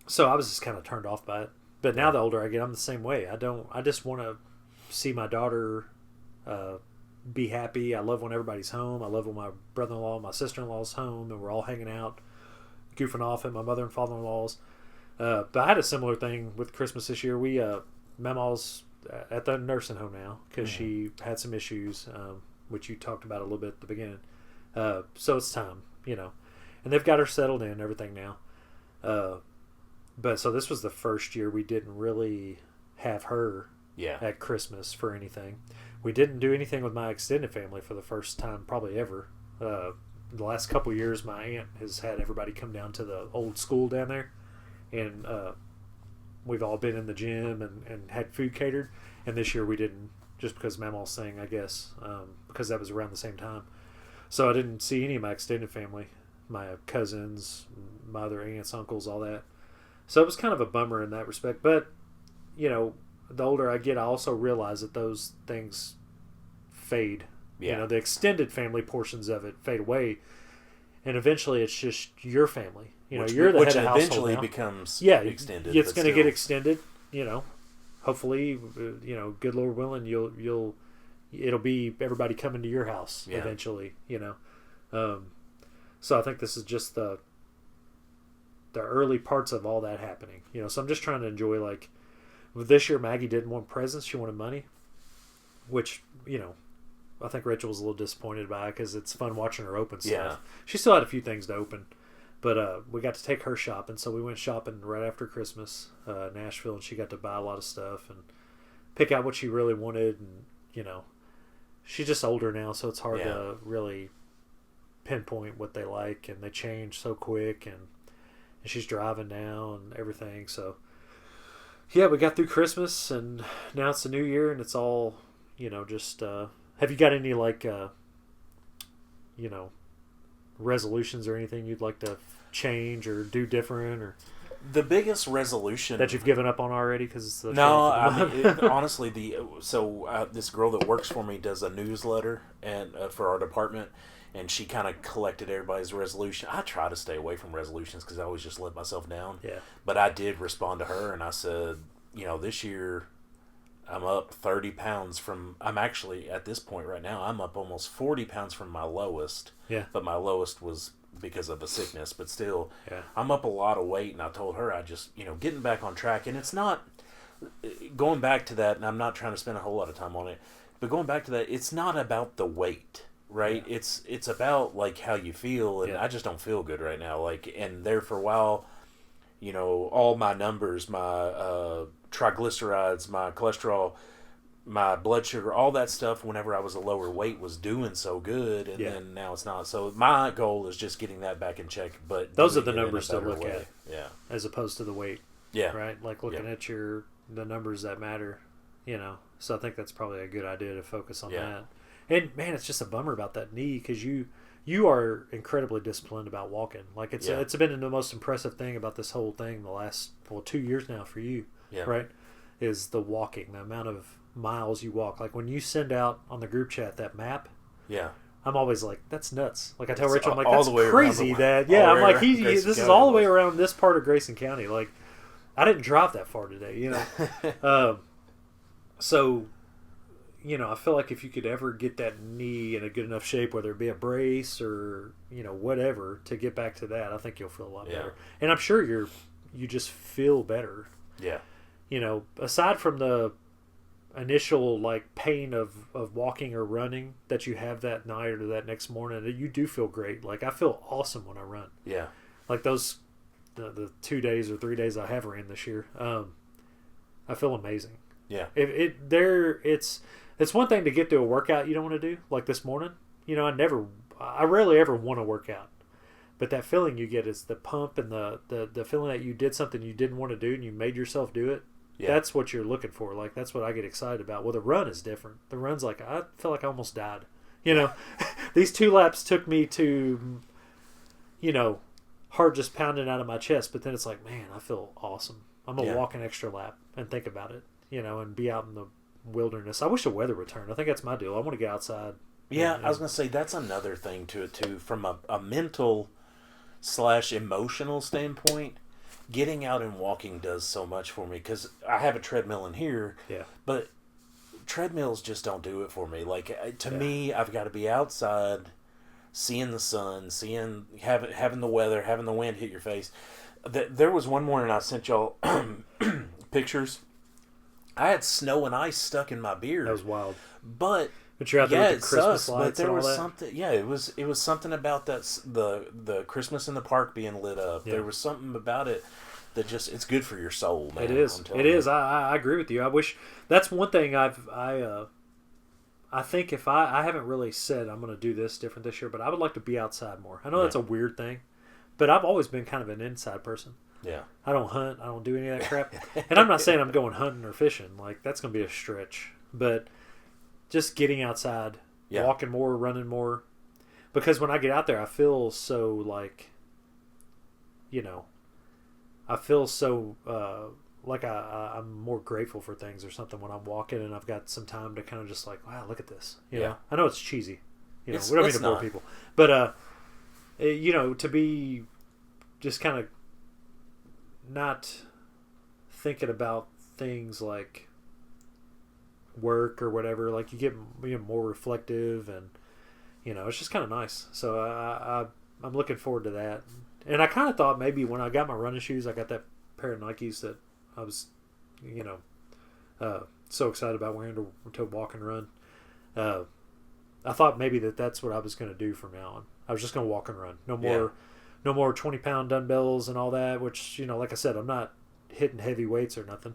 B: So I was just kind of turned off by it. But now the older I get, I'm the same way. I just want to see my daughter be happy. I love when everybody's home. I love when my brother-in-law and my sister-in-law's home, and we're all hanging out, goofing off at my mother and father-in-law's. But I had a similar thing with Christmas this year. Mama's at the nursing home now because she had some issues. which you talked about a little bit at the beginning. So it's time, and they've got her settled in and everything now. But so this was the first year we didn't really have her at Christmas for anything. We didn't do anything with my extended family for the first time probably ever. The last couple of years, my aunt has had everybody come down to the old school down there, and we've all been in the gym and had food catered. And this year we didn't, just because Mama's saying, I guess, because that was around the same time. So I didn't see any of my extended family, my cousins, my other aunts, uncles, all that. So it was kind of a bummer in that respect. But, the older I get, I also realize that those things fade.
A: Yeah.
B: The extended family portions of it fade away. And eventually it's just your family. You're the head of household
A: eventually
B: now.
A: becomes extended.
B: It's going to get extended, Hopefully, good Lord willing, it'll be everybody coming to your house eventually, So I think this is just the early parts of all that happening, So I'm just trying to enjoy, like, this year Maggie didn't want presents; she wanted money, which I think Rachel was a little disappointed by it because it's fun watching her open stuff.
A: Yeah.
B: She still had a few things to open, but we got to take her shopping, so we went shopping right after Christmas, Nashville, and she got to buy a lot of stuff and pick out what she really wanted, and she's just older now, so it's hard to really pinpoint what they like, and they change so quick, and she's driving now and everything. So yeah, we got through Christmas, and now it's the new year, and it's all just have you got any like resolutions or anything you'd like to change or do different, or
A: the biggest resolution
B: that you've given up on already? Because
A: honestly, this girl that works for me does a newsletter and for our department, and she kind of collected everybody's resolution. I try to stay away from resolutions because I always just let myself down.
B: Yeah.
A: But I did respond to her, and I said, this year I'm up 30 pounds from. I'm actually at this point right now. I'm up almost 40 pounds from my lowest.
B: Yeah.
A: But my lowest was because of a sickness, but still,
B: yeah.
A: I'm up a lot of weight, and I told her I just, getting back on track, and it's not going back to that, and I'm not trying to spend a whole lot of time on it, but going back to that, it's not about the weight, right? Yeah. It's about like how you feel, and I just don't feel good right now, and there for a while, all my numbers, my triglycerides, my cholesterol, my blood sugar, all that stuff whenever I was a lower weight was doing so good, and then now it's not. So my goal is just getting that back in check. But
B: those are the numbers to look at,
A: yeah,
B: as opposed to the weight, right? Like looking at the numbers that matter, So I think that's probably a good idea to focus on that. And man, it's just a bummer about that knee because you are incredibly disciplined about walking. Like it's been the most impressive thing about this whole thing the last 2 years now for you, right? Is the walking, the amount of miles you walk. Like when you send out on the group chat that map, I'm always like, that's nuts. Like I tell Rachel, I'm like, that's crazy that I'm like, this is all the way around this part of Grayson County. Like I didn't drive that far today, so I feel like if you could ever get that knee in a good enough shape, whether it be a brace or whatever, to get back to that, I think you'll feel a lot better. And I'm sure you just feel better. Aside from the initial like pain of walking or running that you have that night or that next morning, you do feel great. Like I feel awesome when I run. Like those the 2 days or 3 days I have ran this year, I feel amazing. It's one thing to get to a workout you don't want to do, like this morning. I rarely ever want to work out, but that feeling you get is the pump and the feeling that you did something you didn't want to do and you made yourself do it. That's what you're looking for. Like that's what I get excited about. Well, the run is different. The run's like I feel like I almost died. These 2 laps took me to, heart just pounding out of my chest. But then it's like, man, I feel awesome. I'm gonna walk an extra lap and think about it, and be out in the wilderness. I wish the weather would turn. I think that's my deal. I want to get outside.
A: I was gonna say that's another thing to it too, from a mental / emotional standpoint. Getting out and walking does so much for me because I have a treadmill in here, but treadmills just don't do it for me. Like to me, I've got to be outside, seeing the sun, having the weather, having the wind hit your face. There was one morning I sent y'all pictures. I had snow and ice stuck in my beard.
B: That was wild.
A: But
B: But you're out there with the Christmas lights,
A: but there was something. Yeah, it was something about that the Christmas in the park being lit up. Yeah. There was something about it that just it's good for your soul, man.
B: It is. It is. I agree with you. I wish that's one thing I think if I haven't really said I'm going to do this different this year, but I would like to be outside more. I know that's a weird thing, but I've always been kind of an inside person.
A: Yeah.
B: I don't hunt. I don't do any of that crap. And I'm not saying I'm going hunting or fishing. Like that's going to be a stretch, but just getting outside, walking more, running more. Because when I get out there, I feel so like, I feel so like I'm more grateful for things or something when I'm walking and I've got some time to kind of just like, wow, look at this. You know? I know it's cheesy. We don't mean to bore people. But, to be just kind of not thinking about things like work or whatever, like you get more reflective and it's just kind of nice. So I'm looking forward to that. And I kind of thought maybe when I got my running shoes, I got that pair of Nikes that I was so excited about wearing to walk and run. I thought maybe that's what I was going to do from now on. I was just going to walk and run. No more 20-pound dumbbells and all that, which like I said, I'm not hitting heavy weights or nothing.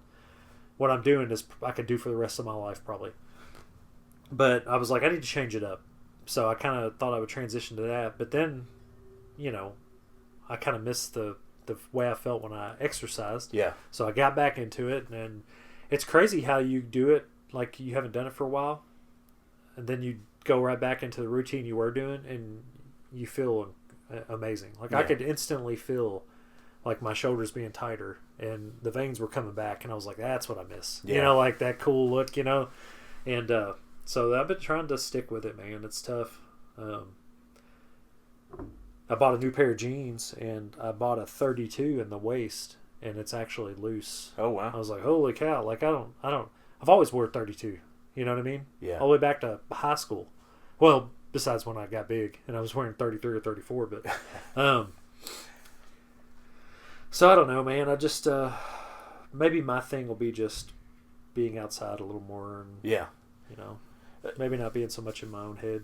B: What I'm doing is I could do for the rest of my life probably. But I was like, I need to change it up. So I kind of thought I would transition to that. But then, I kind of missed the way I felt when I exercised.
A: Yeah.
B: So I got back into it. And it's crazy how you do it like you haven't done it for a while. And then you go right back into the routine you were doing and you feel amazing. Like I could instantly feel like my shoulders being tighter and the veins were coming back and I was like, that's what I miss. Yeah. Like that cool look, and so I've been trying to stick with it, man. It's tough. I bought a new pair of jeans and I bought a 32 in the waist and it's actually loose.
A: Oh wow.
B: I was like, holy cow. Like I've always wore 32. You know what I mean?
A: Yeah.
B: All the way back to high school. Well, besides when I got big and I was wearing 33 or 34, but so I don't know, man. I just maybe my thing will be just being outside a little more and maybe not being so much in my own head.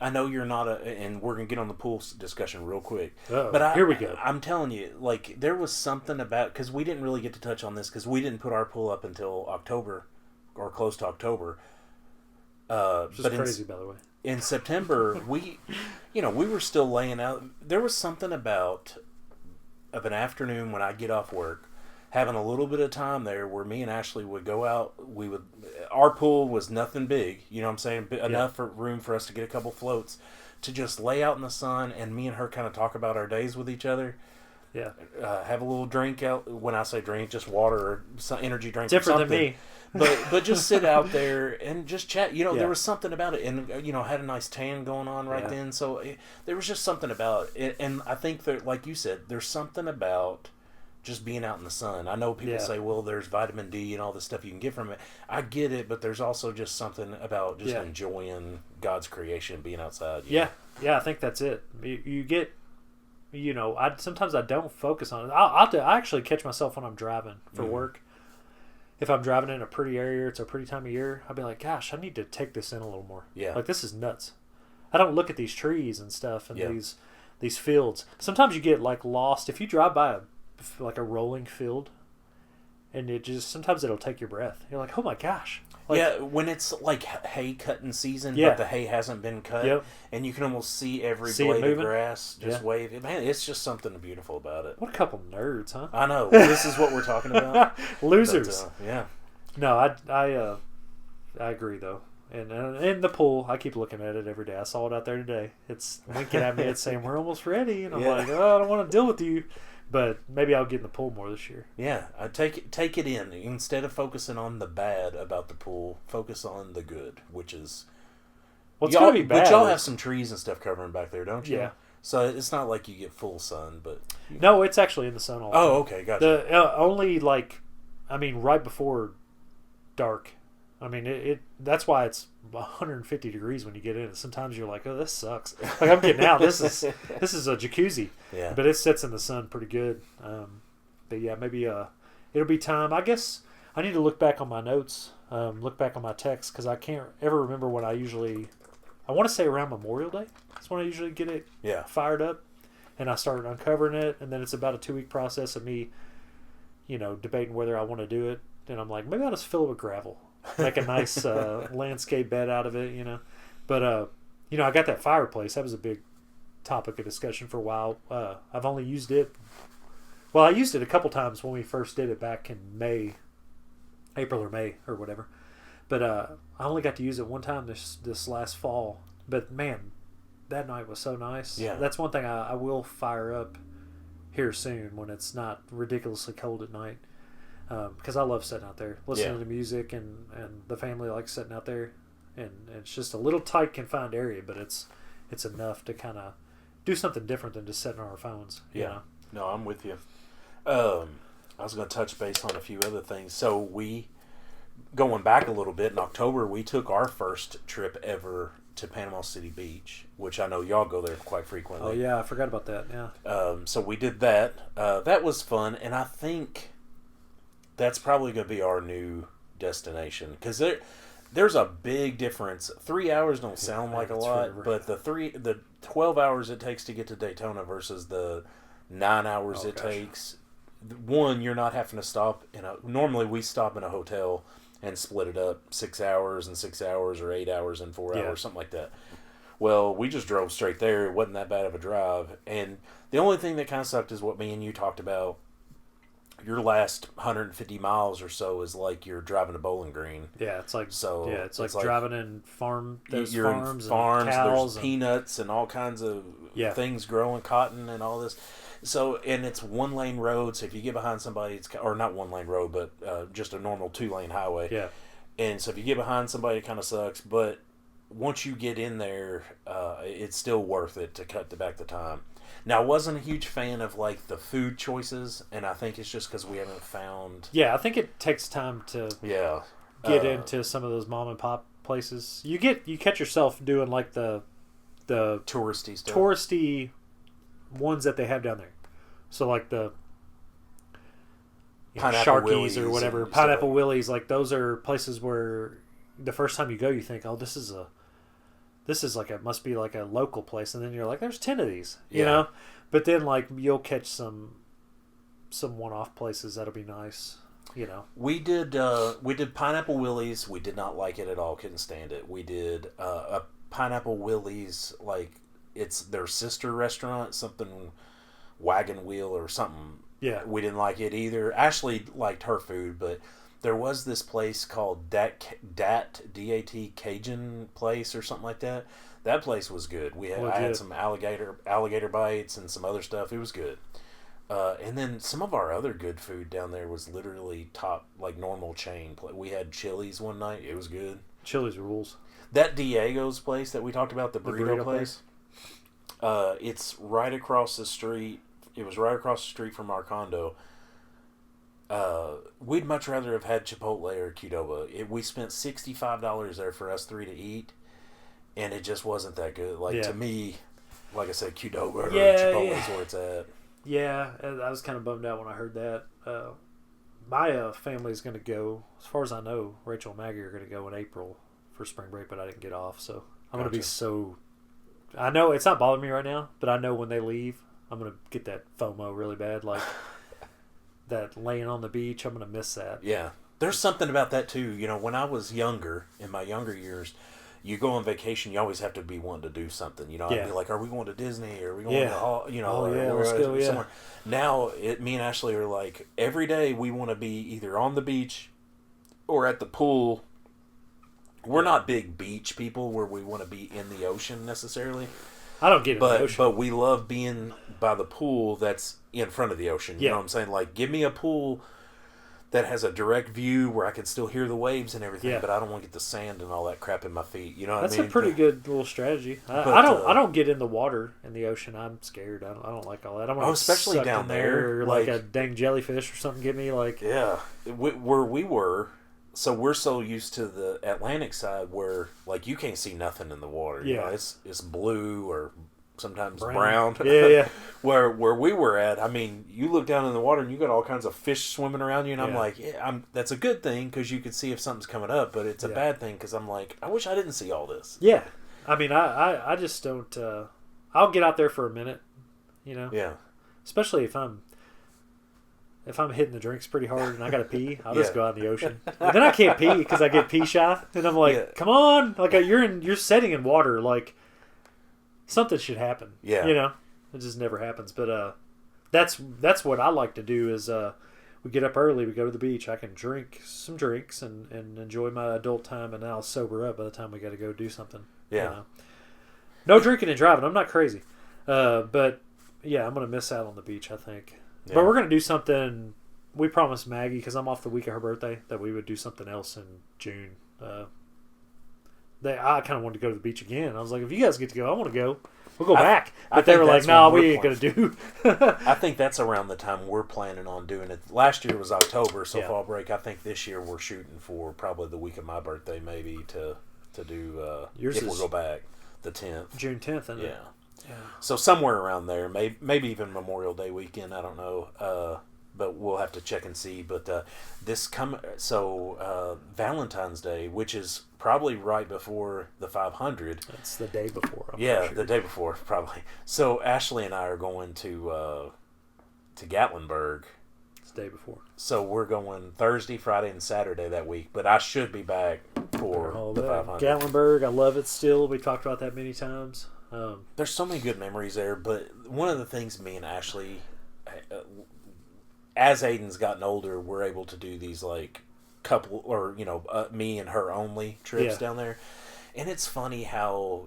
A: I know you're not and we're gonna get on the pool discussion real quick.
B: But here we go.
A: I'm telling you, like there was something about because we didn't really get to touch on this because we didn't put our pool up until October or close to October.
B: Which is crazy, by the way.
A: In September, we were still laying out. There was something of an afternoon when I get off work, having a little bit of time there where me and Ashley would go out. Our pool was nothing big, you know what I'm saying? Enough room for us to get a couple floats to just lay out in the sun and me and her kind of talk about our days with each other.
B: Yeah.
A: Have a little drink out. When I say drink, just water or some energy drink.
B: Different
A: or something.
B: than me.
A: But just sit out there and just chat. There was something about it, and had a nice tan going on right then. So there was just something about it, and I think that, like you said, there's something about just being out in the sun. I know people say, well, there's vitamin D and all the stuff you can get from it. I get it, but there's also just something about just enjoying God's creation, being outside.
B: Yeah, I think that's it. You get, sometimes I don't focus on it. I actually catch myself when I'm driving for work. If I'm driving in a pretty area, it's a pretty time of year, I'll be like, gosh, I need to take this in a little more.
A: Yeah.
B: Like, this is nuts. I don't look at these trees and stuff and these fields. Sometimes you get, like, lost. If you drive by a rolling field, and sometimes it'll take your breath. You're like, oh my gosh. Like,
A: when it's like hay cutting season, but the hay hasn't been cut, and you can almost see every blade of grass just waving. Man, it's just something beautiful about it.
B: What a couple nerds, huh?
A: I know. This is what we're talking about.
B: Losers.
A: But,
B: No, I agree though. And the pool, I keep looking at it every day. I saw it out there today. It's winking at me. It's saying we're almost ready, and I'm like, oh, I don't want to deal with you. But maybe I'll get in the pool more this year.
A: Yeah, I take it in. Instead of focusing on the bad about the pool, focus on the good, which is...
B: Well, it's going to be bad.
A: But y'all have some trees and stuff covering back there, don't you?
B: Yeah.
A: So it's not like you get full sun, but...
B: No, it's actually in the sun all the time.
A: Oh, okay, gotcha.
B: Only right before dark. I mean, that's why it's 150 degrees when you get in. Sometimes you're like, oh, this sucks. Like, I'm getting out. This is a jacuzzi.
A: Yeah.
B: But it sits in the sun pretty good. But yeah, maybe it'll be time. I guess I need to look back on my notes, look back on my texts, because I can't ever remember when I want to say around Memorial Day. That's when I usually get it fired up, and I start uncovering it, and then it's about a 2-week process of me, debating whether I want to do it. And I'm like, maybe I'll just fill it with gravel, make a nice landscape bed out of it, But I got that fireplace. That was a big topic of discussion for a while. I've only used it. Well, I used it a couple times when we first did it back in April or May or whatever. But I only got to use it one time this last fall. But man, that night was so nice.
A: Yeah.
B: That's one thing I will fire up here soon when it's not ridiculously cold at night. Because I love sitting out there, listening to music, and the family likes sitting out there. And it's just a little tight, confined area, but it's enough to kind of do something different than just sitting on our phones.
A: No, I'm with you. I was going to touch base on a few other things. So going back a little bit, in October, we took our first trip ever to Panama City Beach, which I know y'all go there quite frequently.
B: Oh, yeah, I forgot about that, yeah.
A: So we did that. That was fun, and I think that's probably going to be our new destination, because there's a big difference. 3 hours don't sound like a lot, but the 12 hours it takes to get to Daytona versus the 9 hours takes. One, you're not having to stop normally we stop in a hotel and split it up 6 hours and 6 hours, or 8 hours and 4 hours, something like that. Well, we just drove straight there. It wasn't that bad of a drive. And the only thing that kind of sucked is what me and you talked about. Your last 150 miles or so is like you're driving a Bowling Green.
B: Yeah, it's like it's like
A: like
B: driving in farms
A: and
B: cows,
A: there's peanuts and all kinds of things growing, cotton and all this. So, and it's 1-lane road. So if you get behind somebody, or not 1-lane road, but just a normal 2-lane highway.
B: Yeah.
A: And so if you get behind somebody, it kind of sucks. But once you get in there, it's still worth it to cut back the time. Now, I wasn't a huge fan of like the food choices, and I think it's just because we haven't found.
B: Yeah, I think it takes time to get into some of those mom and pop places. You catch yourself doing like the
A: touristy stuff,
B: ones that they have down there. So like the
A: Sharkies
B: or whatever, Pineapple Willie's, like those are places where the first time you go, you think, oh, this is like it must be like a local place, and then you're like, there's 10 of these, you know. But then like you'll catch some one-off places that'll be nice, you know.
A: We did Pineapple Willie's. We did not like it at all. Couldn't stand it. We did a Pineapple Willie's, like it's their sister restaurant, something Wagon Wheel or something.
B: Yeah,
A: we didn't like it either. Ashley liked her food, but there was this place called Dat D-A-T Cajun place or something like that. That place was good. I had some alligator bites and some other stuff. It was good. And then some of our other good food down there was literally top, like normal chain. We had Chili's one night. It was good.
B: Chili's rules.
A: That Diego's place that we talked about, the burrito place. It's right across the street. It was right across the street from our condo. We'd much rather have had Chipotle or Qdoba. We spent $65 there for us three to eat, and it just wasn't that good. To me, like I said, Qdoba or Chipotle is where it's at.
B: Yeah, I was kind of bummed out when I heard that. My family's going to go, as far as I know, Rachel and Maggie are going to go in April for spring break, but I didn't get off, so I'm going to be so... I know it's not bothering me right now, but I know when they leave, I'm going to get that FOMO really bad, like that laying on the beach. I'm going to miss that.
A: Yeah. There's something about that, too. You know, when I was younger, in my younger years, you go on vacation, you always have to be wanting to do something. You know, I'd be like, are we going to Disney? Or are we going to,
B: let's go,
A: somewhere? Now, me and Ashley are like, every day we want to be either on the beach or at the pool. We're not big beach people where we want to be in the ocean necessarily.
B: I don't get it.
A: But we love being by the pool that's in front of the ocean. You know what I'm saying? Like, give me a pool that has a direct view where I can still hear the waves and everything, but I don't want to get the sand and all that crap in my feet. You know what I mean?
B: That's a pretty good little strategy. I don't get in the water in the ocean. I'm scared. I don't like all that. I want
A: especially down there,
B: or like a dang jellyfish or something. Get me like
A: where we were. So we're so used to the Atlantic side where like you can't see nothing in the water. You know, it's blue or sometimes brown.
B: Yeah.
A: where we were at, I mean, you look down in the water and you got all kinds of fish swimming around you, and I'm like, that's a good thing because you can see if something's coming up, but it's a bad thing because I'm like, I wish I didn't see all this.
B: Yeah. I mean, I just don't. I'll get out there for a minute,
A: Yeah.
B: Especially if I'm hitting the drinks pretty hard and I gotta pee, I'll just go out in the ocean. And then I can't pee because I get pee shy, and I'm like, come on, like you're setting in water, like something should happen.
A: Yeah.
B: It just never happens. But that's what I like to do is we get up early, we go to the beach, I can drink some drinks and enjoy my adult time, and then I'll sober up by the time we got to go do something.
A: Yeah.
B: No drinking and driving. I'm not crazy. But yeah, I'm going to miss out on the beach, I think. Yeah. But we're going to do something. We promised Maggie, because I'm off the week of her birthday, that we would do something else in June. I kind of wanted to go to the beach again. I was like, if you guys get to go, I want to go. We'll go back. But they were like, no, we ain't going to do.
A: I think that's around the time we're planning on doing it. Last year was October, so fall break. I think this year we're shooting for probably the week of my birthday, maybe, to do, if we'll go back, the 10th.
B: June 10th, isn't it?
A: Yeah. So somewhere around there, maybe even Memorial Day weekend, I don't know. But we'll have to check and see. But Valentine's Day, which is probably right before the 500.
B: That's the day before.
A: The day before, probably. So Ashley and I are going to Gatlinburg.
B: It's the day before.
A: So we're going Thursday, Friday, and Saturday that week. But I should be back for the 500.
B: Gatlinburg, I love it still. We talked about that many times.
A: There's so many good memories there. But one of the things me and Ashley... as Aiden's gotten older, we're able to do these like couple or me and her only trips down there, and it's funny how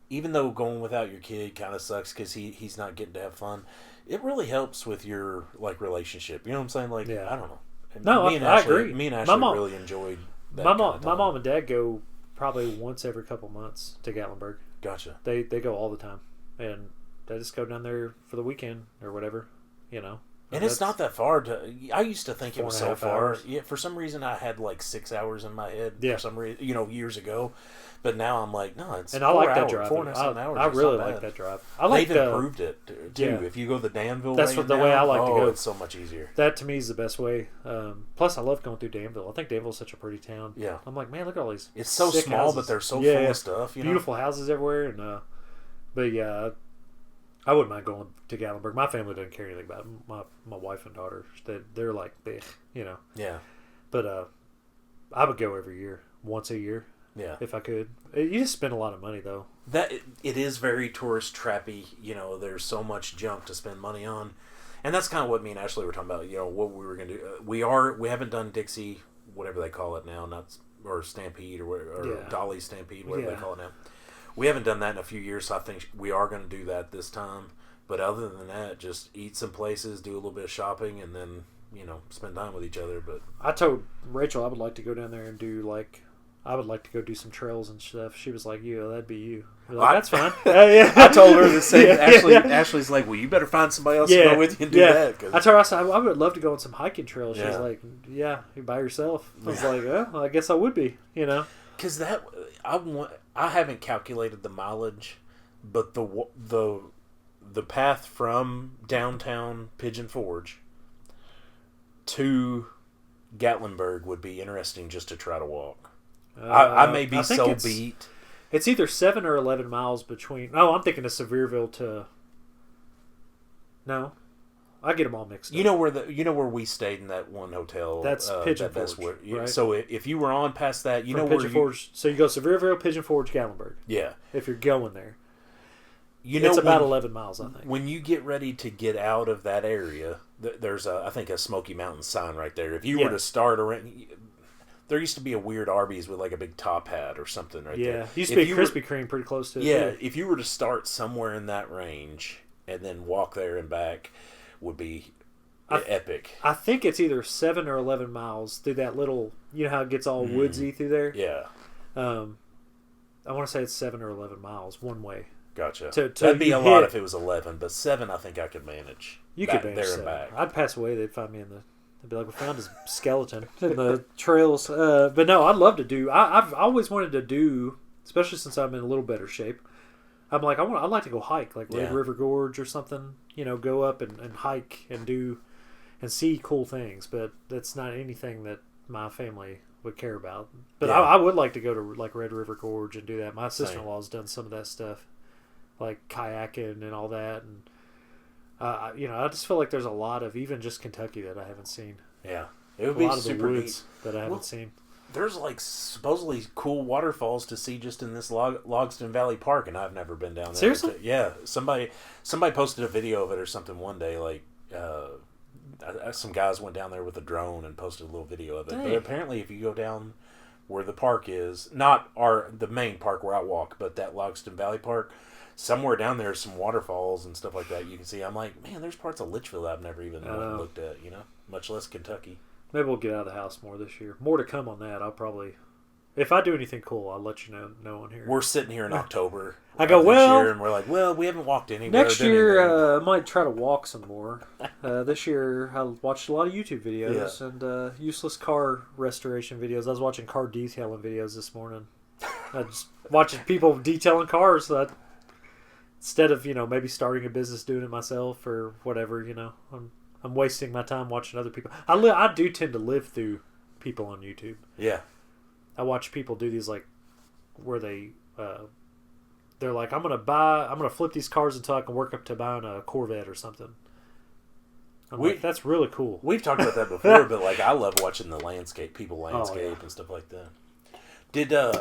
A: even though going without your kid kind of sucks because he's not getting to have fun, it really helps with your like relationship. You know what I'm saying? Like I don't know.
B: No, I agree.
A: Me and Ashley really enjoyed that.
B: My mom and dad go probably once every couple months to Gatlinburg.
A: Gotcha.
B: They go all the time, and they just go down there for the weekend or whatever.
A: And it's not that far. I used to think it was so far. Yeah, for some reason I had like 6 hours in my head.
B: Yeah.
A: For some reason, years ago. But now I'm like, no, it's.
B: And I like that drive.
A: 4.5 hours.
B: I really like that drive.
A: They've improved it too. Yeah. If you go the Danville,
B: that's the way I like to go.
A: It's so much easier.
B: That to me is the best way. Plus, I love going through Danville. I think Danville's such a pretty town.
A: Yeah.
B: I'm like, man, look at all these.
A: It's so small,
B: houses.
A: But they're so full of stuff.
B: Beautiful houses everywhere, and but yeah. I wouldn't mind going to Gatlinburg. My family doesn't care anything about it. My wife and daughter, they're like,
A: Yeah.
B: But I would go every year, once a year.
A: Yeah.
B: If I could. You just spend a lot of money, though.
A: It is very tourist trappy. There's so much junk to spend money on. And that's kind of what me and Ashley were talking about, what we were going to do. We haven't done Dixie, whatever they call it now, or Stampede or Dolly Stampede, whatever they call it now. We haven't done that in a few years, so I think we are going to do that this time. But other than that, just eat some places, do a little bit of shopping, and then, spend time with each other. But
B: I told Rachel I would like to go down there and I would like to go do some trails and stuff. She was like, that'd be you. Like, that's fine.
A: I told her the same. Ashley's like, well, you better find somebody else to go with you and do that.
B: I told her, I said, I would love to go on some hiking trails. She was like, yeah, you by yourself. I was like, well, I guess I would be,
A: Because I haven't calculated the mileage, but the path from downtown Pigeon Forge to Gatlinburg would be interesting just to try to walk. I may be so beat.
B: It's either 7 or 11 miles between. No, I'm thinking of Sevierville to. No, I get them all mixed up.
A: You know where we stayed in that one hotel.
B: That's Pigeon Forge. Right?
A: So if you were on past that,
B: From Pigeon Forge. So you go Sevierville, Pigeon Forge, Gatlinburg.
A: Yeah.
B: If you're going there, it's about 11 miles, I think.
A: When you get ready to get out of that area, there's I think a Smoky Mountain sign right there. If you were to start around. There used to be a weird Arby's with like a big top hat or something right there.
B: Yeah, used to be a Krispy Kreme pretty close to it.
A: Yeah, if you were to start somewhere in that range and then walk there and back, would be epic.
B: I think it's either 7 or 11 miles through that little. You know how it gets all woodsy through there.
A: Yeah.
B: I want to say it's 7 or 11 miles one way.
A: Gotcha. That'd be a lot if it was 11, but 7 I think I could manage.
B: You could manage there 7. And back. I'd pass away. They'd find me in the. They'd be like, we found his skeleton in the trails. But no, I'd love to do. I've always wanted to do, especially since I'm in a little better shape. I'm like, I'd like to go hike, like Red River Gorge or something. You know, go up and hike and do and see cool things. But that's not anything that my family would care about. But I would like to go to like Red River Gorge and do that. My sister-in-law's done some of that stuff, like kayaking and all that. And you know, I just feel like there's a lot of even just Kentucky that I haven't seen.
A: Yeah, it would be a lot
B: of the woods that I haven't seen.
A: There's like supposedly cool waterfalls to see just in this Logsdon Valley Park, and I've never been down there.
B: Seriously?
A: Yeah, somebody posted a video of it or something one day. Like some guys went down there with a drone and posted a little video of it. Dang. But apparently, if you go down where the park is, not the main park where I walk, but that Logsdon Valley Park, somewhere down there, some waterfalls and stuff like that you can see. I'm like, man, there's parts of Litchfield I've never even looked at. You know, much less Kentucky.
B: Maybe we'll get out of the house more this year. More to come on that. I'll probably, if I do anything cool, I'll let you know on here.
A: We're sitting here in October.
B: I go, well,
A: year, and we're like, well, we haven't walked anywhere.
B: Next year, I might try to walk some more. This year, I watched a lot of YouTube videos and useless car restoration videos. I was watching car detailing videos this morning. I just watching people detailing cars. So instead of maybe starting a business doing it myself or whatever, I'm wasting my time watching other people. I do tend to live through people on YouTube.
A: Yeah.
B: I watch people do these like where they're like, I'm gonna flip these cars until I can work up to buying a Corvette or something. Like, that's really cool.
A: We've talked about that before, but like I love watching the landscape and stuff like that.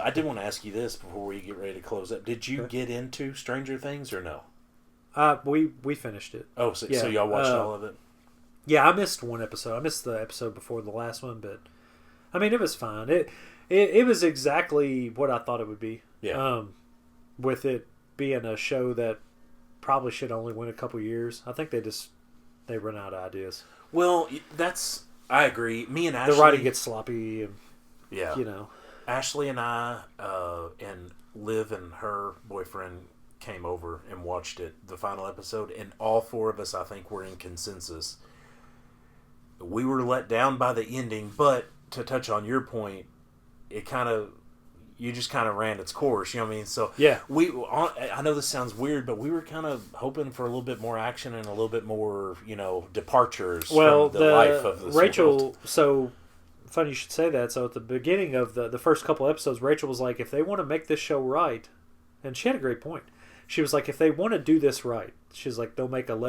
A: I did want to ask you this before we get ready to close up. Did you get into Stranger Things or no?
B: We finished it.
A: Oh, so y'all watched all of it?
B: Yeah, I missed one episode. I missed the episode before the last one, but I mean, it was fine. It was exactly what I thought it would be.
A: Yeah.
B: With it being a show that probably should only win a couple years, I think they run out of ideas.
A: Well, I agree. Me and Ashley,
B: the writing gets sloppy, and
A: Ashley and I and Liv and her boyfriend came over and watched it, the final episode, and all four of us, I think, were in consensus. We were let down by the ending, but to touch on your point, you just kind of ran its course, you know what I mean? So
B: yeah,
A: I know this sounds weird, but we were kind of hoping for a little bit more action and a little bit more, departures from the life of this
B: Rachel
A: world.
B: So funny you should say that. So at the beginning of the first couple episodes, Rachel was like, if they want to make this show right, and she had a great point. She was like, if they want to do this right, she's like, they'll make Elle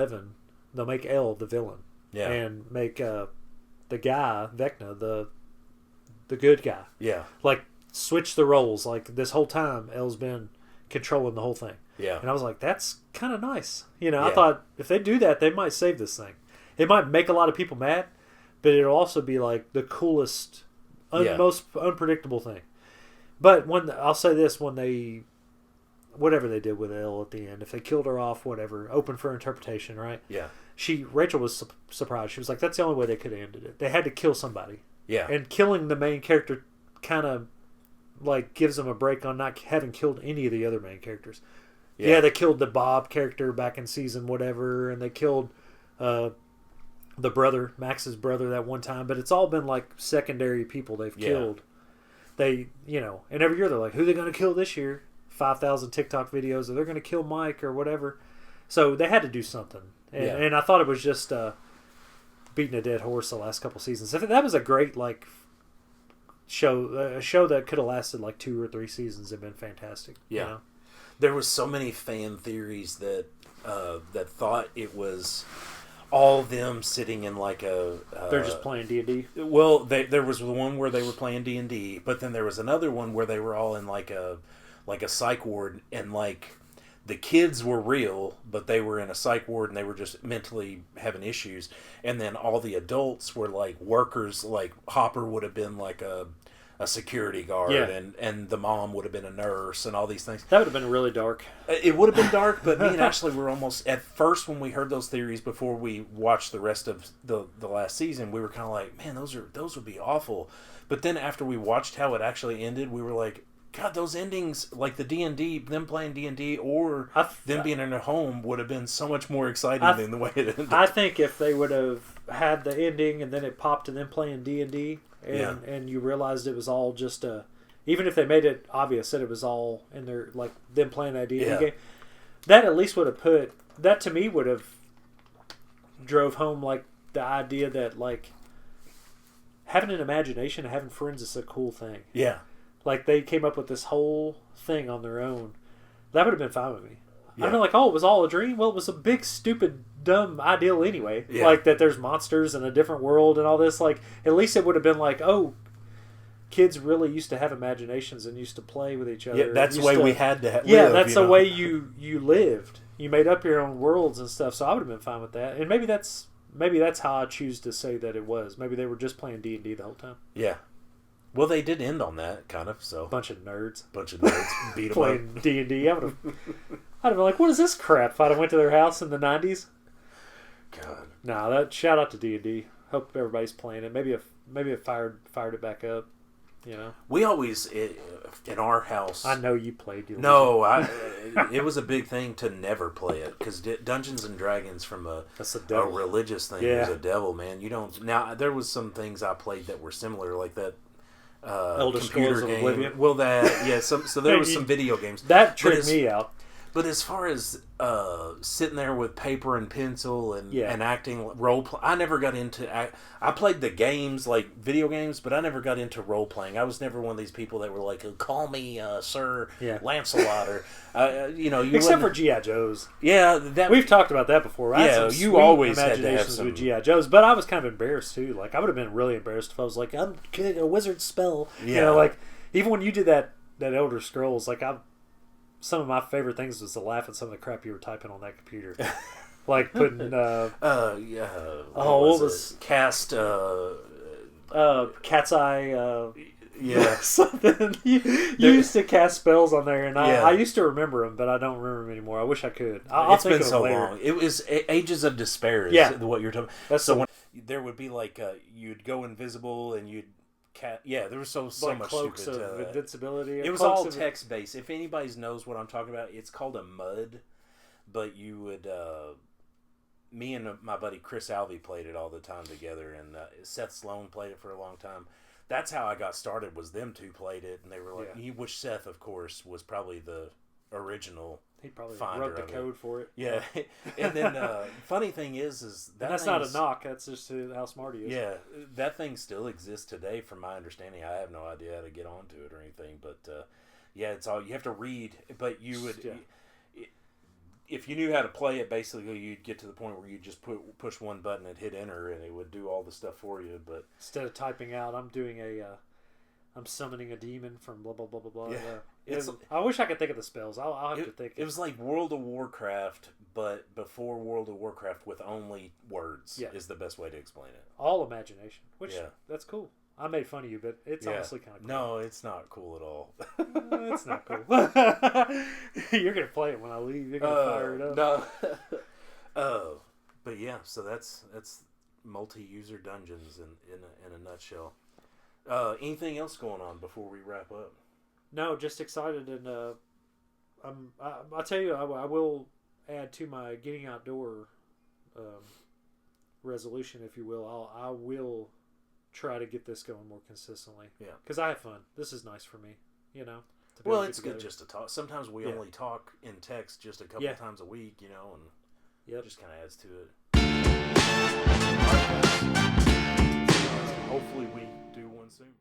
B: the villain.
A: Yeah.
B: And make the guy, Vecna, the good guy.
A: Yeah.
B: Like, switch the roles. Like, this whole time, Elle's been controlling the whole thing.
A: Yeah.
B: And I was like, that's kind of nice. I thought, if they do that, they might save this thing. It might make a lot of people mad, but it'll also be, like, the coolest, most unpredictable thing. But I'll say this, whatever they did with Elle at the end, if they killed her off, whatever, open for interpretation, right?
A: Yeah.
B: Rachel was surprised. She was like, that's the only way they could have ended it. They had to kill somebody.
A: Yeah.
B: And killing the main character kind of like gives them a break on not having killed any of the other main characters. Yeah, they killed the Bob character back in season whatever, and they killed the brother, Max's brother, that one time, but it's all been like secondary people they've killed. They, and every year they're like, who are they going to kill this year? 5,000 TikTok videos, or they're going to kill Mike or whatever. So they had to do something. And I thought it was just beating a dead horse the last couple seasons. That was a great show. A show that could have lasted like 2 or 3 seasons and been fantastic.
A: Yeah, there was so many fan theories that thought it was all them sitting in like a.
B: They're just playing D&D.
A: Well, there was one where they were playing D&D, but then there was another one where they were all in like a psych ward, and like the kids were real, but they were in a psych ward and they were just mentally having issues. And then all the adults were like workers, like Hopper would have been like a security guard, and the mom would have been a nurse, and all these things.
B: That would have been really dark.
A: It would have been dark, but me and Ashley were almost, at first when we heard those theories before we watched the rest of the last season, we were kind of like, man, those would be awful. But then after we watched how it actually ended, we were like, God, those endings, like the D&D, them playing D&D, or them being in their home would have been so much more exciting than the way it ended.
B: I think if they would have had the ending and then it popped to them playing D&D, and you realized it was all just even if they made it obvious that it was all in their, like, them playing that D&D game, that at least would have put that to me would have drove home like the idea that like having an imagination and having friends is a cool thing.
A: Yeah.
B: Like they came up with this whole thing on their own. That would have been fine with me. Yeah. I'd been like, oh, it was all a dream? Well, it was a big, stupid, dumb ideal anyway. Yeah. Like that there's monsters in a different world and all this. Like, at least it would have been like, oh, kids really used to have imaginations and used to play with each other.
A: Yeah, that's the way we had to live.
B: Yeah, that's the way you lived. You made up your own worlds and stuff. So I would have been fine with that. And maybe that's how I choose to say that it was. Maybe they were just playing D&D the whole time.
A: Yeah. Well, they did end on that, kind of. So
B: bunch of nerds
A: beat them
B: playing up. D&D. I'd have been like, "What is this crap?" If I'd have went to their house in the '90s.
A: God.
B: Nah, that shout out to D&D. Hope everybody's playing it. Maybe it fired it back up. You know,
A: we always in our house.
B: I know you played.
A: It was a big thing to never play it because Dungeons and Dragons from a religious thing is a devil, man. You don't. Now there was some things I played that were similar, like that.
B: Elder
A: computer
B: Scrolls
A: game.
B: of Oblivion.
A: Well, so there was some video games
B: that tricked me out.
A: But as far as sitting there with paper and pencil and acting role play, I never got into. I played the games like video games, but I never got into role playing. I was never one of these people that were like, "Call me Sir Lancelot," or
B: except for GI Joes.
A: Yeah,
B: we've talked about that before. Right?
A: Yeah, you always had to have some
B: with GI Joes, but I was kind of embarrassed too. Like I would have been really embarrassed if I was like, "I'm getting a wizard spell." Yeah, you know, like even when you did that Elder Scrolls, like some of my favorite things was to laugh at some of the crap you were typing on that computer. Like putting what was
A: cast
B: cat's eye
A: yeah
B: something you used to cast spells on there and I used to remember them, but I don't remember them anymore. I wish I could.
A: It's been so long. It was Ages of Despair is what you're talking about. So when there would be like you'd go invisible and you'd there was so much
B: cloaks of invincibility.
A: It was all text based. If anybody knows what I'm talking about, it's called a MUD. But you would, me and my buddy Chris Alvey played it all the time together, and Seth Sloan played it for a long time. That's how I got started. Was them two played it, and they were like, which Seth, of course, was probably the original.
B: He probably wrote the code for it.
A: Yeah, and then funny thing is
B: that's not a knock. That's just how smart he is.
A: Yeah, that thing still exists today, from my understanding. I have no idea how to get onto it or anything, but it's all you have to read. But you would, if you knew how to play it, basically you'd get to the point where you just push one button and hit enter, and it would do all the stuff for you. But
B: instead of typing out, I'm summoning a demon from blah blah blah blah blah. Yeah. I wish I could think of the spells. I'll have to think.
A: It was like World of Warcraft, but before World of Warcraft with only words. Is the best way to explain it.
B: All imagination, which that's cool. I made fun of you, but it's honestly kind of cool.
A: No, it's not cool at all.
B: It's not cool. You're gonna play it when I leave. You're gonna fire it up.
A: No. But yeah, so that's multi-user dungeons in a nutshell. Anything else going on before we wrap up?
B: No, just excited, and I'll tell you, I will add to my getting outdoor resolution, if you will. I will try to get this going more consistently. Yeah, because I have fun. This is nice for me, you know.
A: Well, it's good just to talk. Sometimes we only talk in text just a couple times a week, you know, and it just kind of adds to it. Hopefully we do one soon.